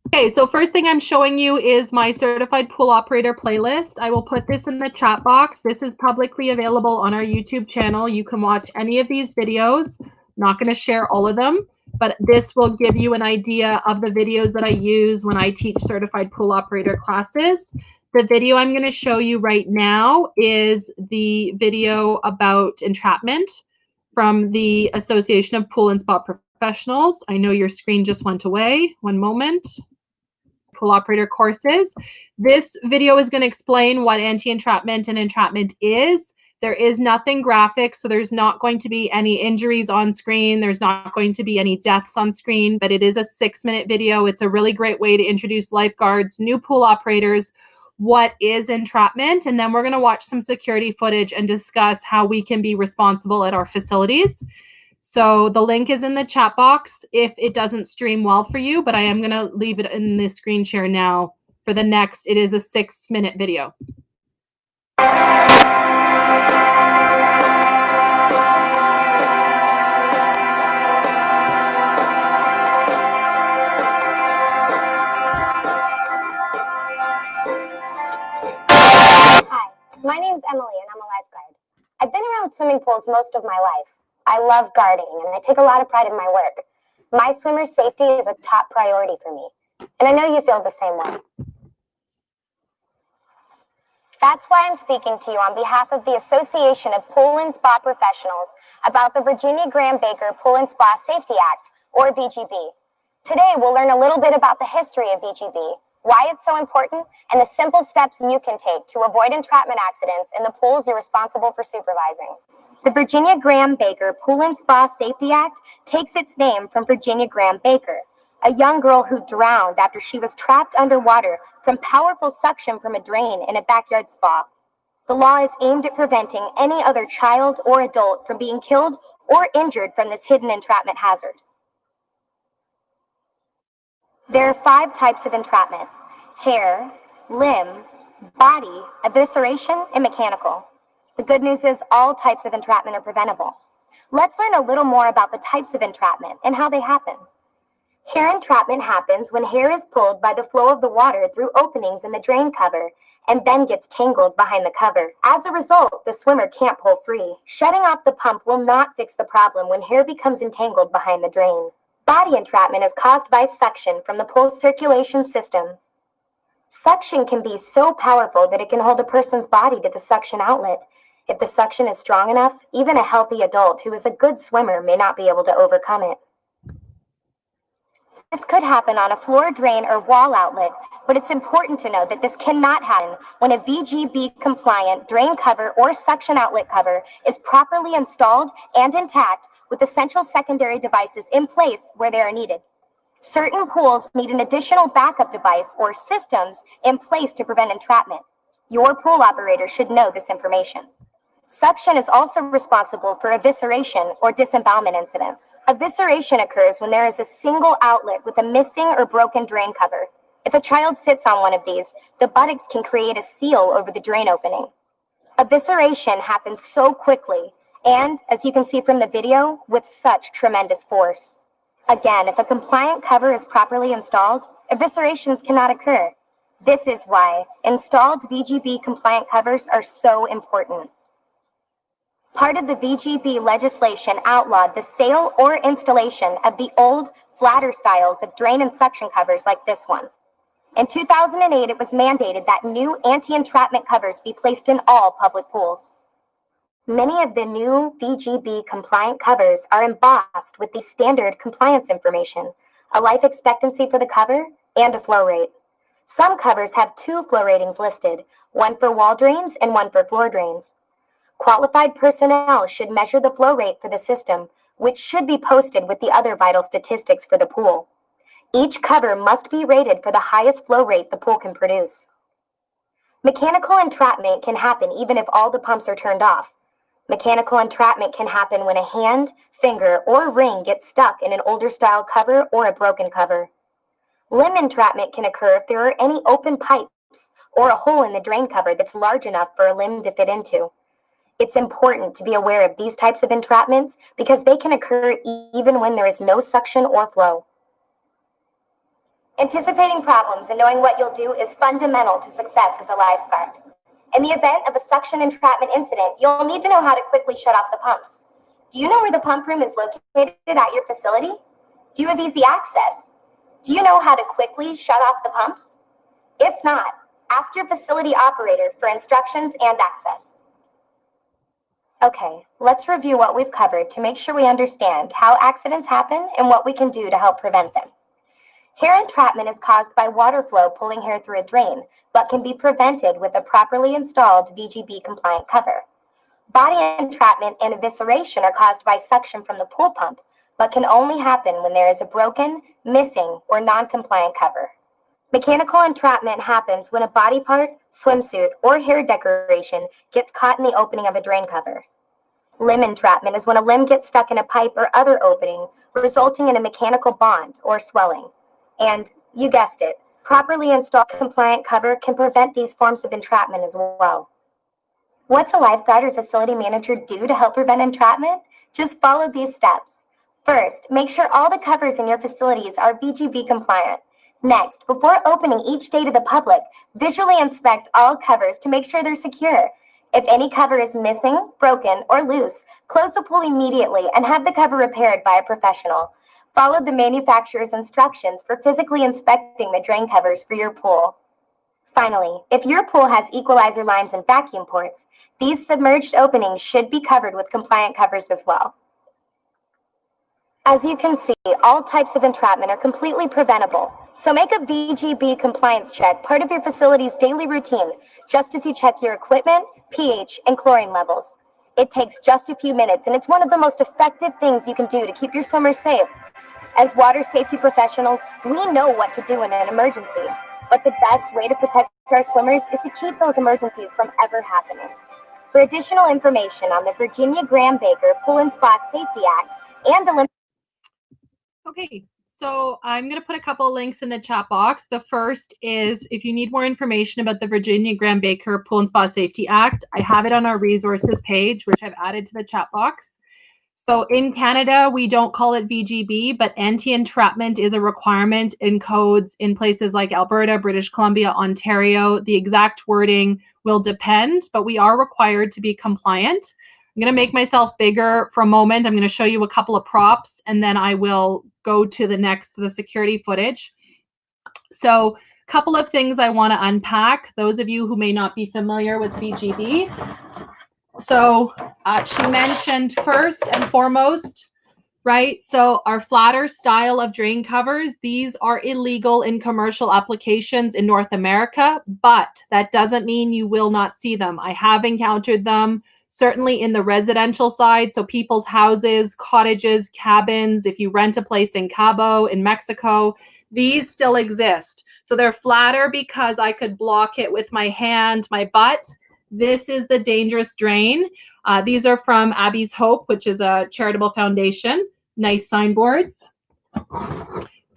Speaker 1: Okay, so first thing I'm showing you is my certified pool operator playlist. I will put this in the chat box. This is publicly available on our YouTube channel. You can watch any of these videos. I'm not going to share all of them, but this will give you an idea of the videos that I use when I teach certified pool operator classes. The video I'm going to show you right now is the video about entrapment from the Association of Pool and Spa Professionals. I know your screen just went away. One moment. Pool operator courses. This video is going to explain what anti-entrapment and entrapment is. There is nothing graphic, so there's not going to be any injuries on screen. There's not going to be any deaths on screen, but it is a 6-minute video. It's a really great way to introduce lifeguards, new pool operators, what is entrapment, and then we're going to watch some security footage and discuss how we can be responsible at our facilities. So the link is in the chat box if it doesn't stream well for you, but I am going to leave it in the screen share now for the next. It is a 6-minute video.
Speaker 2: Hi, my name's Emily and I'm a lifeguard. I've been around swimming pools most of my life. I love guarding and I take a lot of pride in my work. My swimmer safety is a top priority for me, and I know you feel the same way. That's why I'm speaking to you on behalf of the Association of Pool and Spa Professionals about the Virginia Graham-Baker Pool and Spa Safety Act, or VGB. Today, we'll learn a little bit about the history of VGB, why it's so important, and the simple steps you can take to avoid entrapment accidents in the pools you're responsible for supervising. The Virginia Graham Baker Pool and Spa Safety Act takes its name from Virginia Graham Baker, a young girl who drowned after she was trapped underwater from powerful suction from a drain in a backyard spa. The law is aimed at preventing any other child or adult from being killed or injured from this hidden entrapment hazard. There are 5 types of entrapment: hair, limb, body, evisceration, and mechanical. The good news is all types of entrapment are preventable. Let's learn a little more about the types of entrapment and how they happen. Hair entrapment happens when hair is pulled by the flow of the water through openings in the drain cover and then gets tangled behind the cover. As a result, the swimmer can't pull free. Shutting off the pump will not fix the problem when hair becomes entangled behind the drain. Body entrapment is caused by suction from the pool's circulation system. Suction can be so powerful that it can hold a person's body to the suction outlet. If the suction is strong enough, even a healthy adult who is a good swimmer may not be able to overcome it. This could happen on a floor drain or wall outlet, but it's important to note that this cannot happen when a VGB-compliant drain cover or suction outlet cover is properly installed and intact with essential secondary devices in place where they are needed. Certain pools need an additional backup device or systems in place to prevent entrapment. Your pool operator should know this information. Suction is also responsible for evisceration or disembowelment incidents. Evisceration occurs when there is a single outlet with a missing or broken drain cover. If a child sits on one of these, the buttocks can create a seal over the drain opening. Evisceration happens so quickly and, as you can see from the video, with such tremendous force. Again, if a compliant cover is properly installed, eviscerations cannot occur. This is why installed VGB compliant covers are so important. Part of the VGB legislation outlawed the sale or installation of the old, flatter styles of drain and suction covers like this one. In 2008, it was mandated that new anti-entrapment covers be placed in all public pools. Many of the new VGB compliant covers are embossed with the standard compliance information, a life expectancy for the cover, and a flow rate. Some covers have 2 flow ratings listed, one for wall drains and one for floor drains. Qualified personnel should measure the flow rate for the system, which should be posted with the other vital statistics for the pool. Each cover must be rated for the highest flow rate the pool can produce. Mechanical entrapment can happen even if all the pumps are turned off. Mechanical entrapment can happen when a hand, finger, or ring gets stuck in an older style cover or a broken cover. Limb entrapment can occur if there are any open pipes or a hole in the drain cover that's large enough for a limb to fit into. It's important to be aware of these types of entrapments because they can occur even when there is no suction or flow. Anticipating problems and knowing what you'll do is fundamental to success as a lifeguard. In the event of a suction entrapment incident, you'll need to know how to quickly shut off the pumps. Do you know where the pump room is located at your facility? Do you have easy access? Do you know how to quickly shut off the pumps? If not, ask your facility operator for instructions and access. Okay, let's review what we've covered to make sure we understand how accidents happen and what we can do to help prevent them. Hair entrapment is caused by water flow pulling hair through a drain, but can be prevented with a properly installed VGB-compliant cover. Body entrapment and evisceration are caused by suction from the pool pump, but can only happen when there is a broken, missing, or non-compliant cover. Mechanical entrapment happens when a body part, swimsuit, or hair decoration gets caught in the opening of a drain cover. Limb entrapment is when a limb gets stuck in a pipe or other opening, resulting in a mechanical bond or swelling. And, you guessed it, properly installed compliant cover can prevent these forms of entrapment as well. What's a lifeguard or facility manager do to help prevent entrapment? Just follow these steps. First, make sure all the covers in your facilities are VGB compliant. Next, before opening each day to the public, visually inspect all covers to make sure they're secure. If any cover is missing, broken, or loose, close the pool immediately and have the cover repaired by a professional. Follow the manufacturer's instructions for physically inspecting the drain covers for your pool. Finally, if your pool has equalizer lines and vacuum ports, these submerged openings should be covered with compliant covers as well. As you can see, all types of entrapment are completely preventable. So make a VGB compliance check part of your facility's daily routine, just as you check your equipment, pH, and chlorine levels. It takes just a few minutes, and it's one of the most effective things you can do to keep your swimmers safe. As water safety professionals, we know what to do in an emergency, but the best way to protect our swimmers is to keep those emergencies from ever happening. For additional information on the Virginia Graham-Baker Pool and Spa Safety Act and
Speaker 1: Okay, so I'm going to put a couple of links in the chat box. The first is if you need more information about the Virginia Graham-Baker Pool and Spa Safety Act, I have it on our resources page, which I've added to the chat box. So in Canada, we don't call it VGB, but anti-entrapment is a requirement in codes in places like Alberta, British Columbia, Ontario. The exact wording will depend, but we are required to be compliant. I'm going to make myself bigger for a moment. I'm going to show you a couple of props, and then I will go to the security footage. So a couple of things I want to unpack, those of you who may not be familiar with VGB. So she mentioned first and foremost, right? So our flatter style of drain covers, these are illegal in commercial applications in North America, but that doesn't mean you will not see them. I have encountered them certainly in the residential side. So people's houses, cottages, cabins, if you rent a place in Cabo, in Mexico, these still exist. So they're flatter because I could block it with my hand, my butt. This is the dangerous drain. These are from Abby's Hope, which is a charitable foundation. Nice signboards.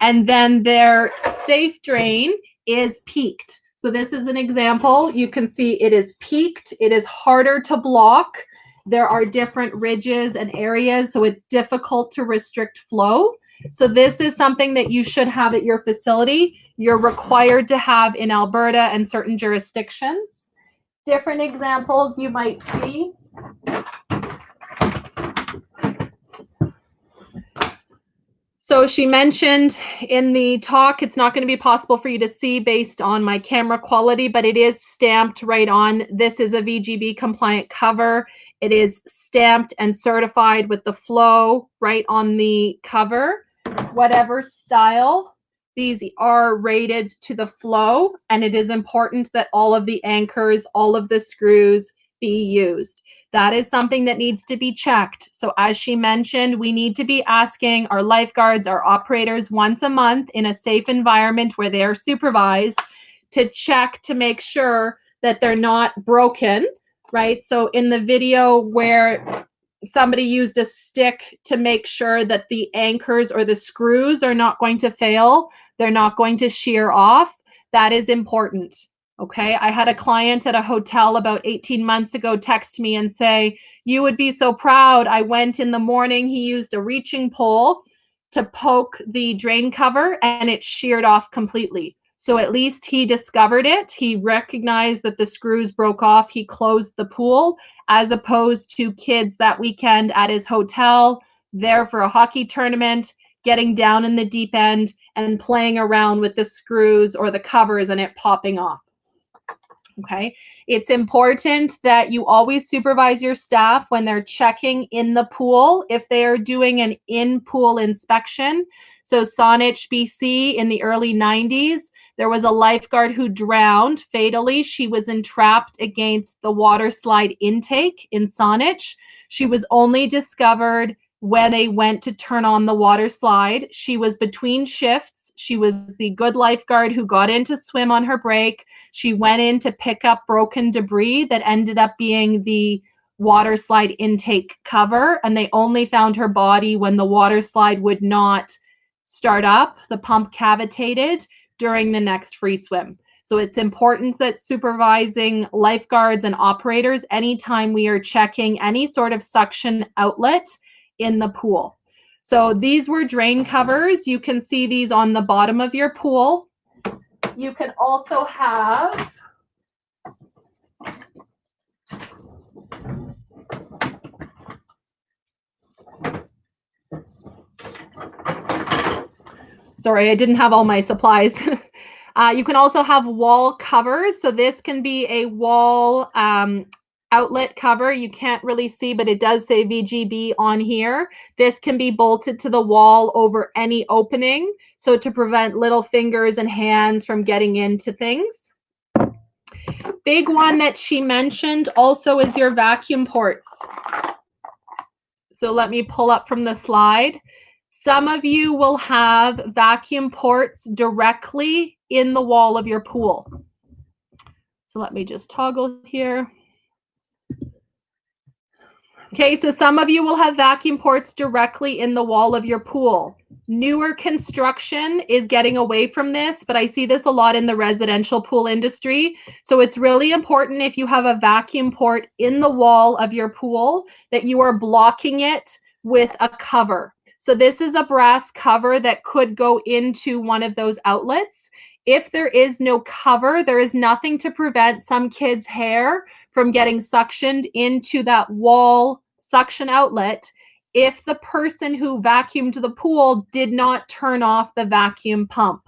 Speaker 1: And then their safe drain is peaked. So this is an example. You can see it is peaked. It is harder to block. There are different ridges and areas, so it's difficult to restrict flow. So this is something that you should have at your facility. You're required to have in Alberta and certain jurisdictions. Different examples you might see. So she mentioned in the talk, it's not going to be possible for you to see based on my camera quality, but it is stamped right on. This is a VGB compliant cover. It is stamped and certified with the flow right on the cover. Whatever style, these are rated to the flow, and it is important that all of the anchors, all of the screws be used. That is something that needs to be checked. So as she mentioned, we need to be asking our lifeguards, our operators once a month in a safe environment where they are supervised to check to make sure that they're not broken, right? So in the video where somebody used a stick to make sure that the anchors or the screws are not going to fail, they're not going to shear off, that is important. Okay, I had a client at a hotel about 18 months ago text me and say, you would be so proud. I went in the morning, he used a reaching pole to poke the drain cover and it sheared off completely. So at least he discovered it. He recognized that the screws broke off. He closed the pool, as opposed to kids that weekend at his hotel, there for a hockey tournament, getting down in the deep end and playing around with the screws or the covers and it popping off. Okay, it's important that you always supervise your staff when they're checking in the pool if they are doing an in-pool inspection. So Saanich, BC, in the early 90s, there was a lifeguard who drowned fatally. She was entrapped against the water slide intake in Saanich. She was only discovered when they went to turn on the water slide. She was between shifts. She was the good lifeguard who got in to swim on her break. She went in to pick up broken debris that ended up being the water slide intake cover, and they only found her body when the water slide would not start up. The pump cavitated during the next free swim. So it's important that supervising lifeguards and operators, anytime we are checking any sort of suction outlet in the pool. So these were drain covers. You can see these on the bottom of your pool. You can also have sorry, I didn't have all my supplies. You can also have wall covers. So this can be a wall outlet cover. You can't really see, but it does say VGB on here. This can be bolted to the wall over any opening, so to prevent little fingers and hands from getting into things. Big one that she mentioned also is your vacuum ports. So let me pull up from the slide. Some of you will have vacuum ports directly in the wall of your pool. So let me just toggle here. Okay, so some of you will have vacuum ports directly in the wall of your pool. Newer construction is getting away from this, but I see this a lot in the residential pool industry. So it's really important if you have a vacuum port in the wall of your pool that you are blocking it with a cover. So this is a brass cover that could go into one of those outlets. If there is no cover, there is nothing to prevent some kids' hair from getting suctioned into that wall suction outlet if the person who vacuumed the pool did not turn off the vacuum pump.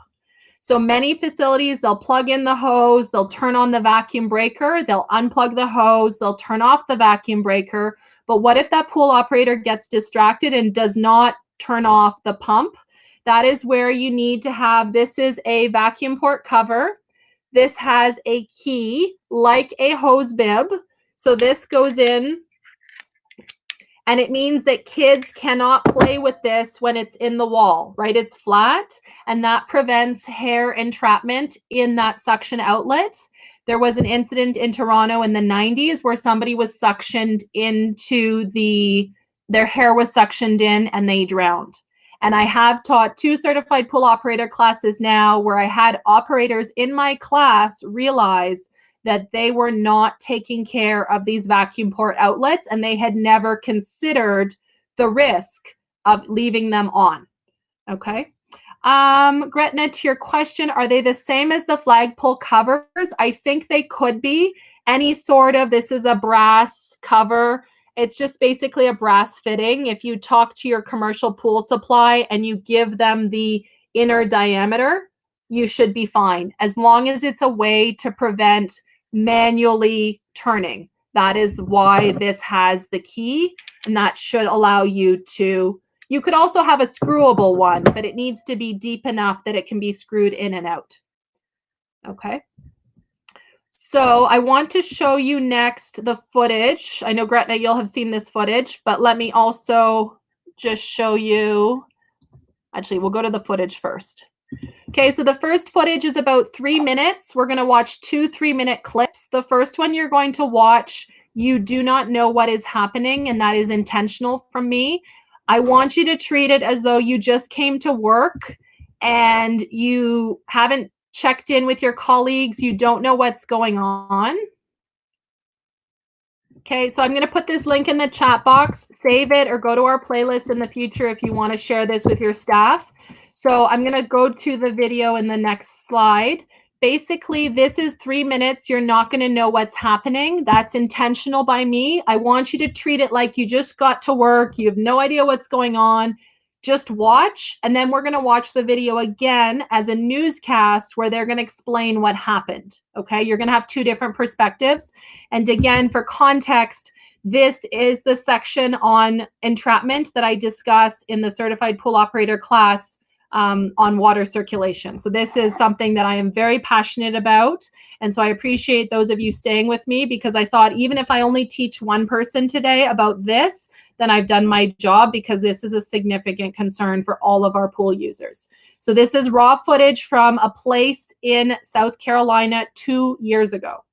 Speaker 1: So many facilities, they'll plug in the hose, they'll turn on the vacuum breaker, they'll unplug the hose, they'll turn off the vacuum breaker. But what if that pool operator gets distracted and does not turn off the pump? That is where you need to have, this is a vacuum port cover. This has a key like a hose bib. So this goes in, and it means that kids cannot play with this when it's in the wall, right? It's flat, and that prevents hair entrapment in that suction outlet. There was an incident in Toronto in the 90s where somebody was suctioned into their hair was suctioned in and they drowned. And I have taught 2 certified pool operator classes now where I had operators in my class realize that they were not taking care of these vacuum port outlets and they had never considered the risk of leaving them on. Okay. Gretna, to your question, are they the same as the flagpole covers? I think they could be. Any sort of, this is a brass cover. It's just basically a brass fitting. If you talk to your commercial pool supply and you give them the inner diameter, you should be fine, as long as it's a way to prevent manually turning. That is why this has the key, and that should allow you to, you could also have a screwable one, but it needs to be deep enough that it can be screwed in and out. Okay. So I want to show you next the footage. I know, Gretna, you'll have seen this footage, but let me also just show you. Actually, we'll go to the footage first. Okay, so the first footage is about 3 minutes. We're going to watch 2 3-minute clips. The first one you're going to watch, you do not know what is happening, and that is intentional from me. I want you to treat it as though you just came to work and you haven't checked in with your colleagues. You don't know what's going on. Okay, so I'm going to put this link in the chat box. Save it or go to our playlist in the future if you want to share this with your staff. So I'm going to go to the video in the next slide. Basically, this is 3 minutes. You're not going to know what's happening. That's intentional by me. I want you to treat it like you just got to work. You have no idea what's going on. Just watch, and then we're going to watch the video again as a newscast where they're going to explain what happened. Okay, you're going to have 2 different perspectives. And again, for context, this is the section on entrapment that I discuss in the certified pool operator class on water circulation. So this is something that I am very passionate about. And so I appreciate those of you staying with me, because I thought even if I only teach one person today about this, then I've done my job, because this is a significant concern for all of our pool users. So this is raw footage from a place in South Carolina 2 years ago.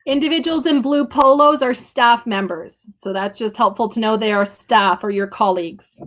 Speaker 1: Individuals in blue polos are staff members. So that's just helpful to know they are staff or your colleagues.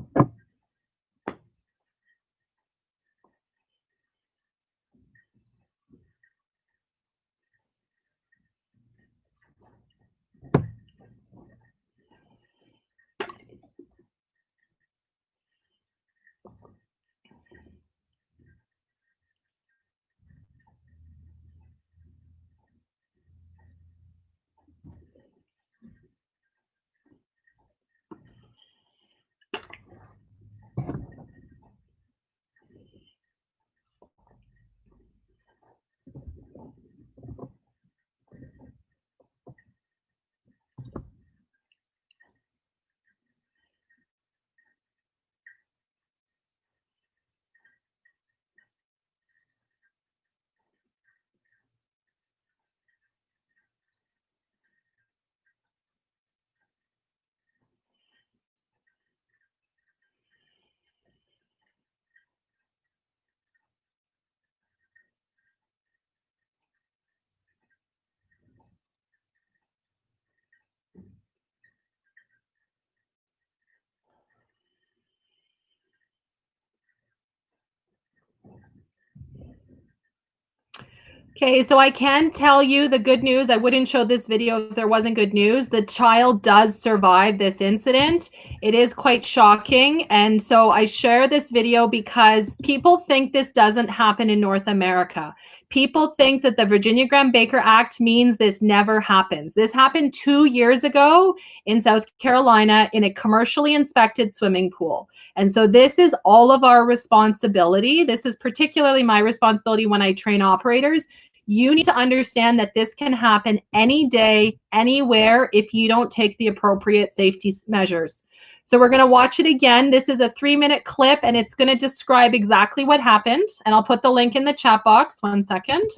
Speaker 1: Okay, so I can tell you the good news. I wouldn't show this video if there wasn't good news. The child does survive this incident. It is quite shocking. And so I share this video because people think this doesn't happen in North America. People think that the Virginia Graham-Baker Act means this never happens. This happened 2 years ago in South Carolina in a commercially inspected swimming pool. And so this is all of our responsibility. This is particularly my responsibility when I train operators. You need to understand that this can happen any day, anywhere, if you don't take the appropriate safety measures. So we're going to watch it again. This is a 3-minute clip, and it's going to describe exactly what happened. And I'll put the link in the chat box. 1 second.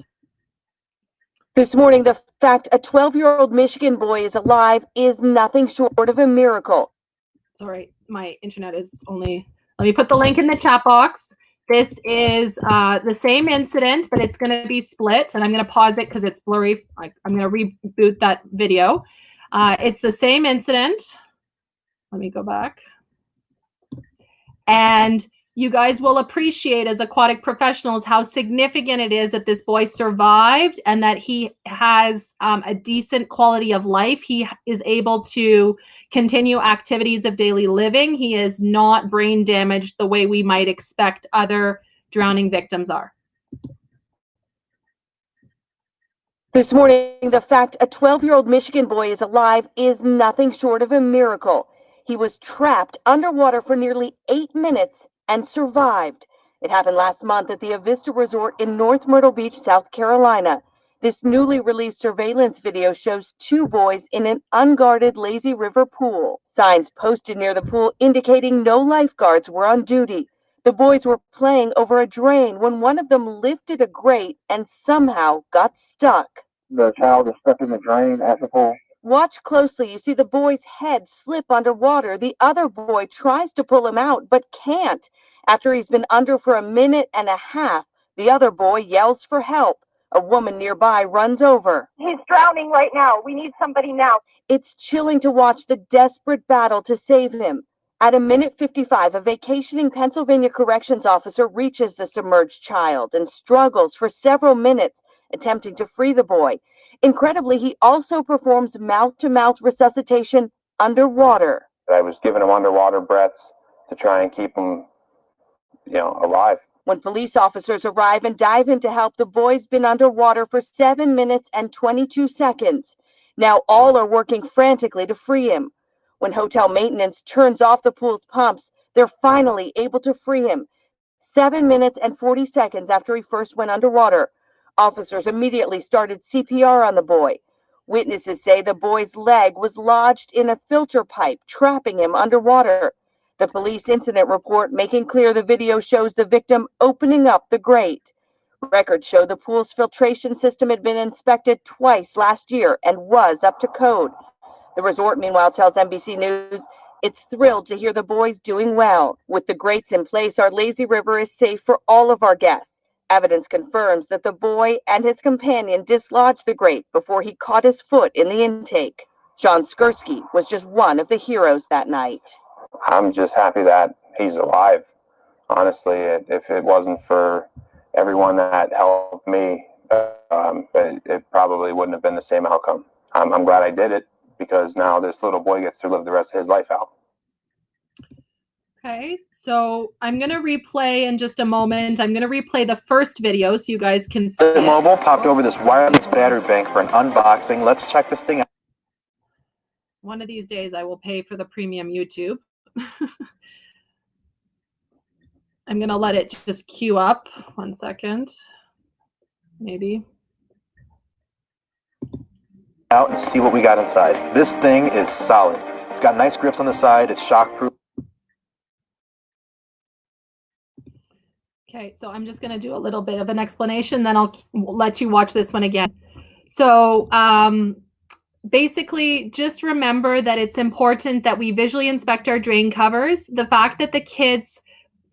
Speaker 3: This morning, the fact a 12-year-old Michigan boy is alive is nothing short of a miracle.
Speaker 1: Sorry, my internet is only... Let me put the link in the chat box. This is the same incident, but it's going to be split, and I'm going to pause it because it's blurry. I'm going to reboot that video. It's the same incident. Let me go back. And you guys will appreciate as aquatic professionals how significant it is that this boy survived and that he has a decent quality of life. He is able to continue activities of daily living. He is not brain damaged the way we might expect other drowning victims are.
Speaker 3: This morning, the fact a 12-year-old Michigan boy is alive is nothing short of a miracle. He was trapped underwater for nearly 8 minutes and survived. It happened last month at the Avista Resort in North Myrtle Beach, South Carolina. This newly released surveillance video shows 2 boys in an unguarded lazy river pool. Signs posted near the pool indicating no lifeguards were on duty. The boys were playing over a drain when one of them lifted a grate and somehow got stuck.
Speaker 4: The child is stuck in the drain at the pool.
Speaker 3: Watch closely. You see the boy's head slip underwater. The other boy tries to pull him out, but can't. After he's been under for a minute and a half, the other boy yells for help. A woman nearby runs over.
Speaker 5: He's drowning right now. We need somebody now.
Speaker 3: It's chilling to watch the desperate battle to save him. At 1:55, a vacationing Pennsylvania corrections officer reaches the submerged child and struggles for several minutes, attempting to free the boy. Incredibly, he also performs mouth-to-mouth resuscitation underwater.
Speaker 4: I was giving him underwater breaths to try and keep him, alive.
Speaker 3: When police officers arrive and dive in to help, the boy's been underwater for 7 minutes and 22 seconds. Now all are working frantically to free him. When hotel maintenance turns off the pool's pumps, they're finally able to free him. 7 minutes and 40 seconds after he first went underwater. Officers immediately started CPR on the boy. Witnesses say the boy's leg was lodged in a filter pipe, trapping him underwater. The police incident report making clear the video shows the victim opening up the grate. Records show the pool's filtration system had been inspected twice last year and was up to code. The resort, meanwhile, tells NBC News it's thrilled to hear the boys doing well. With the grates in place, our lazy river is safe for all of our guests. Evidence confirms that the boy and his companion dislodged the grate before he caught his foot in the intake. John Skursky was just one of the heroes that night.
Speaker 4: I'm just happy that he's alive. Honestly, if it wasn't for everyone that helped me, it probably wouldn't have been the same outcome. I'm glad I did it because now this little boy gets to live the rest of his life out.
Speaker 1: Okay, so I'm going to replay in just a moment. I'm going to replay the first video so you guys can see it.
Speaker 6: Mobile popped over this wireless battery bank for an unboxing. Let's check this thing out.
Speaker 1: One of these days I will pay for the premium YouTube. I'm going to let it just queue up. 1 second. Maybe.
Speaker 6: Out and see what we got inside. This thing is solid. It's got nice grips on the side. It's shockproof.
Speaker 1: Okay, so I'm just going to do a little bit of an explanation, then I'll let you watch this one again. So basically, just remember that it's important that we visually inspect our drain covers. The fact that the kids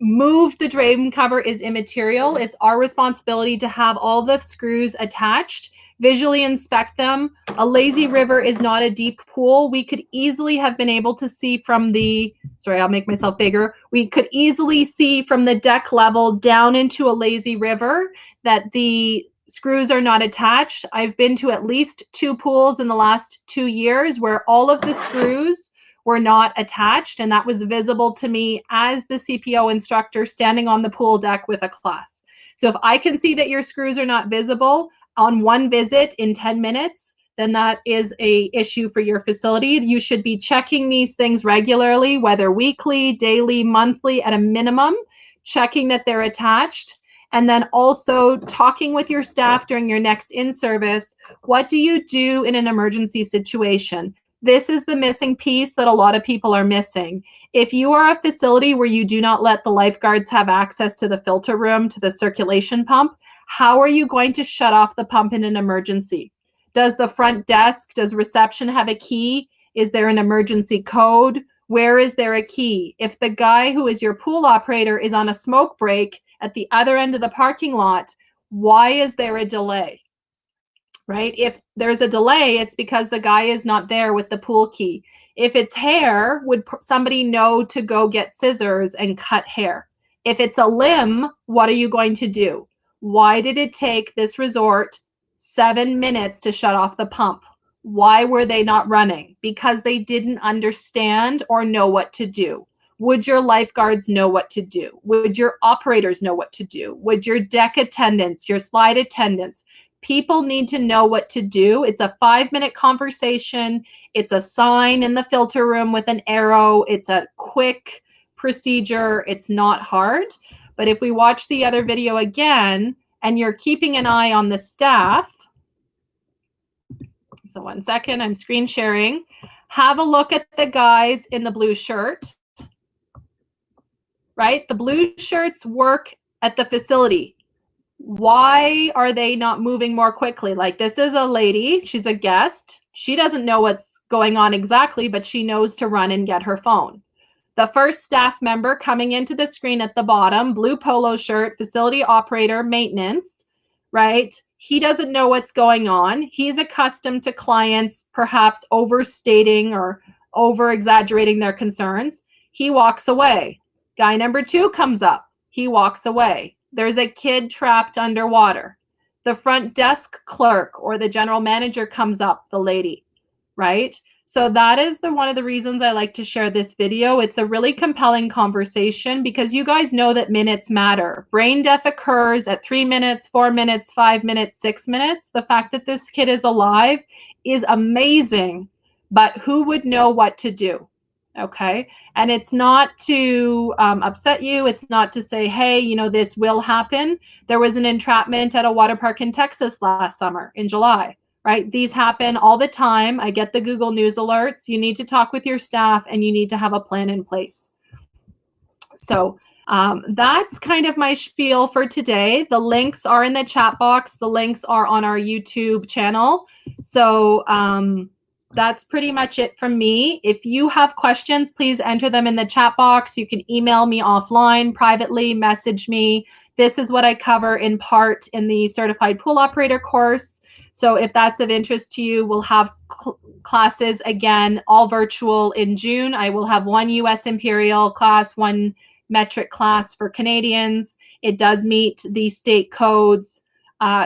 Speaker 1: move the drain cover is immaterial. It's our responsibility to have all the screws attached, visually inspect them. A lazy river is not a deep pool. We could easily have been able to see from the, sorry, I'll make myself bigger. We could easily see from the deck level down into a lazy river that the screws are not attached. I've been to at least 2 pools in the last 2 years where all of the screws were not attached, and that was visible to me as the CPO instructor standing on the pool deck with a class. So if I can see that your screws are not visible on one visit in 10 minutes, then that is a issue for your facility. You should be checking these things regularly, whether weekly, daily, monthly, at a minimum, checking that they're attached. And then also talking with your staff during your next in-service. What do you do in an emergency situation? This is the missing piece that a lot of people are missing. If you are a facility where you do not let the lifeguards have access to the filter room, to the circulation pump, how are you going to shut off the pump in an emergency? Does the front desk, does reception have a key? Is there an emergency code? Where is there a key? If the guy who is your pool operator is on a smoke break at the other end of the parking lot, why is there a delay? Right? If there's a delay, it's because the guy is not there with the pool key. If it's hair, would somebody know to go get scissors and cut hair? If it's a limb, what are you going to do? Why did it take this resort 7 minutes to shut off the pump? Why were they not running? Because they didn't understand or know what to do. Would your lifeguards know what to do? Would your operators know what to do? Would your deck attendants, your slide attendants? People need to know what to do. It's a 5-minute conversation. It's a sign in the filter room with an arrow. It's a quick procedure. It's not hard. But if we watch the other video again, and you're keeping an eye on the staff, so 1 second, I'm screen sharing. Have a look at the guys in the blue shirt. Right? The blue shirts work at the facility. Why are they not moving more quickly? Like, this is a lady, she's a guest. She doesn't know what's going on exactly, but she knows to run and get her phone. The first staff member coming into the screen at the bottom, blue polo shirt, facility operator, maintenance, right? He doesn't know what's going on. He's accustomed to clients perhaps overstating or over-exaggerating their concerns. He walks away. Guy number 2 comes up. He walks away. There's a kid trapped underwater. The front desk clerk or the general manager comes up, the lady, right? So that is one of the reasons I like to share this video. It's a really compelling conversation because you guys know that minutes matter. Brain death occurs at 3 minutes, 4 minutes, 5 minutes, 6 minutes. The fact that this kid is alive is amazing, but who would know what to do? Okay. And it's not to upset you. It's not to say, hey, you know, this will happen. There was an entrapment at a water park in Texas last summer in July, right? These happen all the time. I get the Google News alerts. You need to talk with your staff and you need to have a plan in place. So that's kind of my spiel for today. The links are in the chat box. The links are on our YouTube channel. So that's pretty much it from me. If you have questions, please enter them in the chat box. You can email me offline, privately, message me. This is what I cover in part in the Certified Pool Operator course. So if that's of interest to you, we'll have classes again, all virtual in June. I will have 1 US Imperial class, 1 metric class for Canadians. It does meet the state codes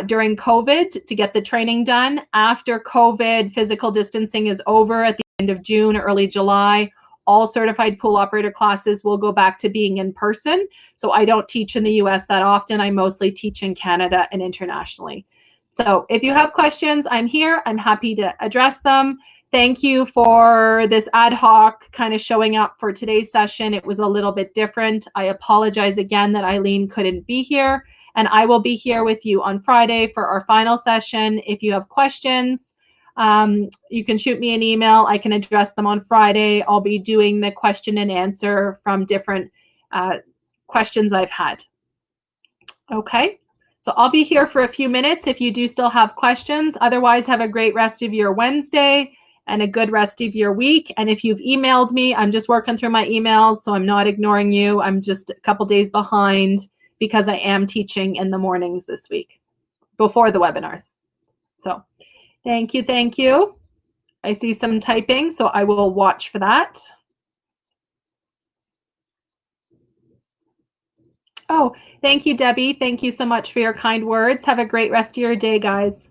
Speaker 1: during COVID to get the training done. After COVID, physical distancing is over at the end of June, early July. All certified pool operator classes will go back to being in person. So I don't teach in the US that often. I mostly teach in Canada and internationally. So if you have questions, I'm here. I'm happy to address them. Thank you for this ad hoc kind of showing up for today's session. It was a little bit different. I apologize again that Eileen couldn't be here. And I will be here with you on Friday for our final session. If you have questions, you can shoot me an email. I can address them on Friday. I'll be doing the question and answer from different questions I've had. Okay, so I'll be here for a few minutes if you do still have questions. Otherwise, have a great rest of your Wednesday and a good rest of your week. And if you've emailed me, I'm just working through my emails, so I'm not ignoring you. I'm just a couple days behind because I am teaching in the mornings this week before the webinars. So thank you, thank you. I see some typing, so I will watch for that. Oh, thank you, Debbie. Thank you so much for your kind words. Have a great rest of your day, guys.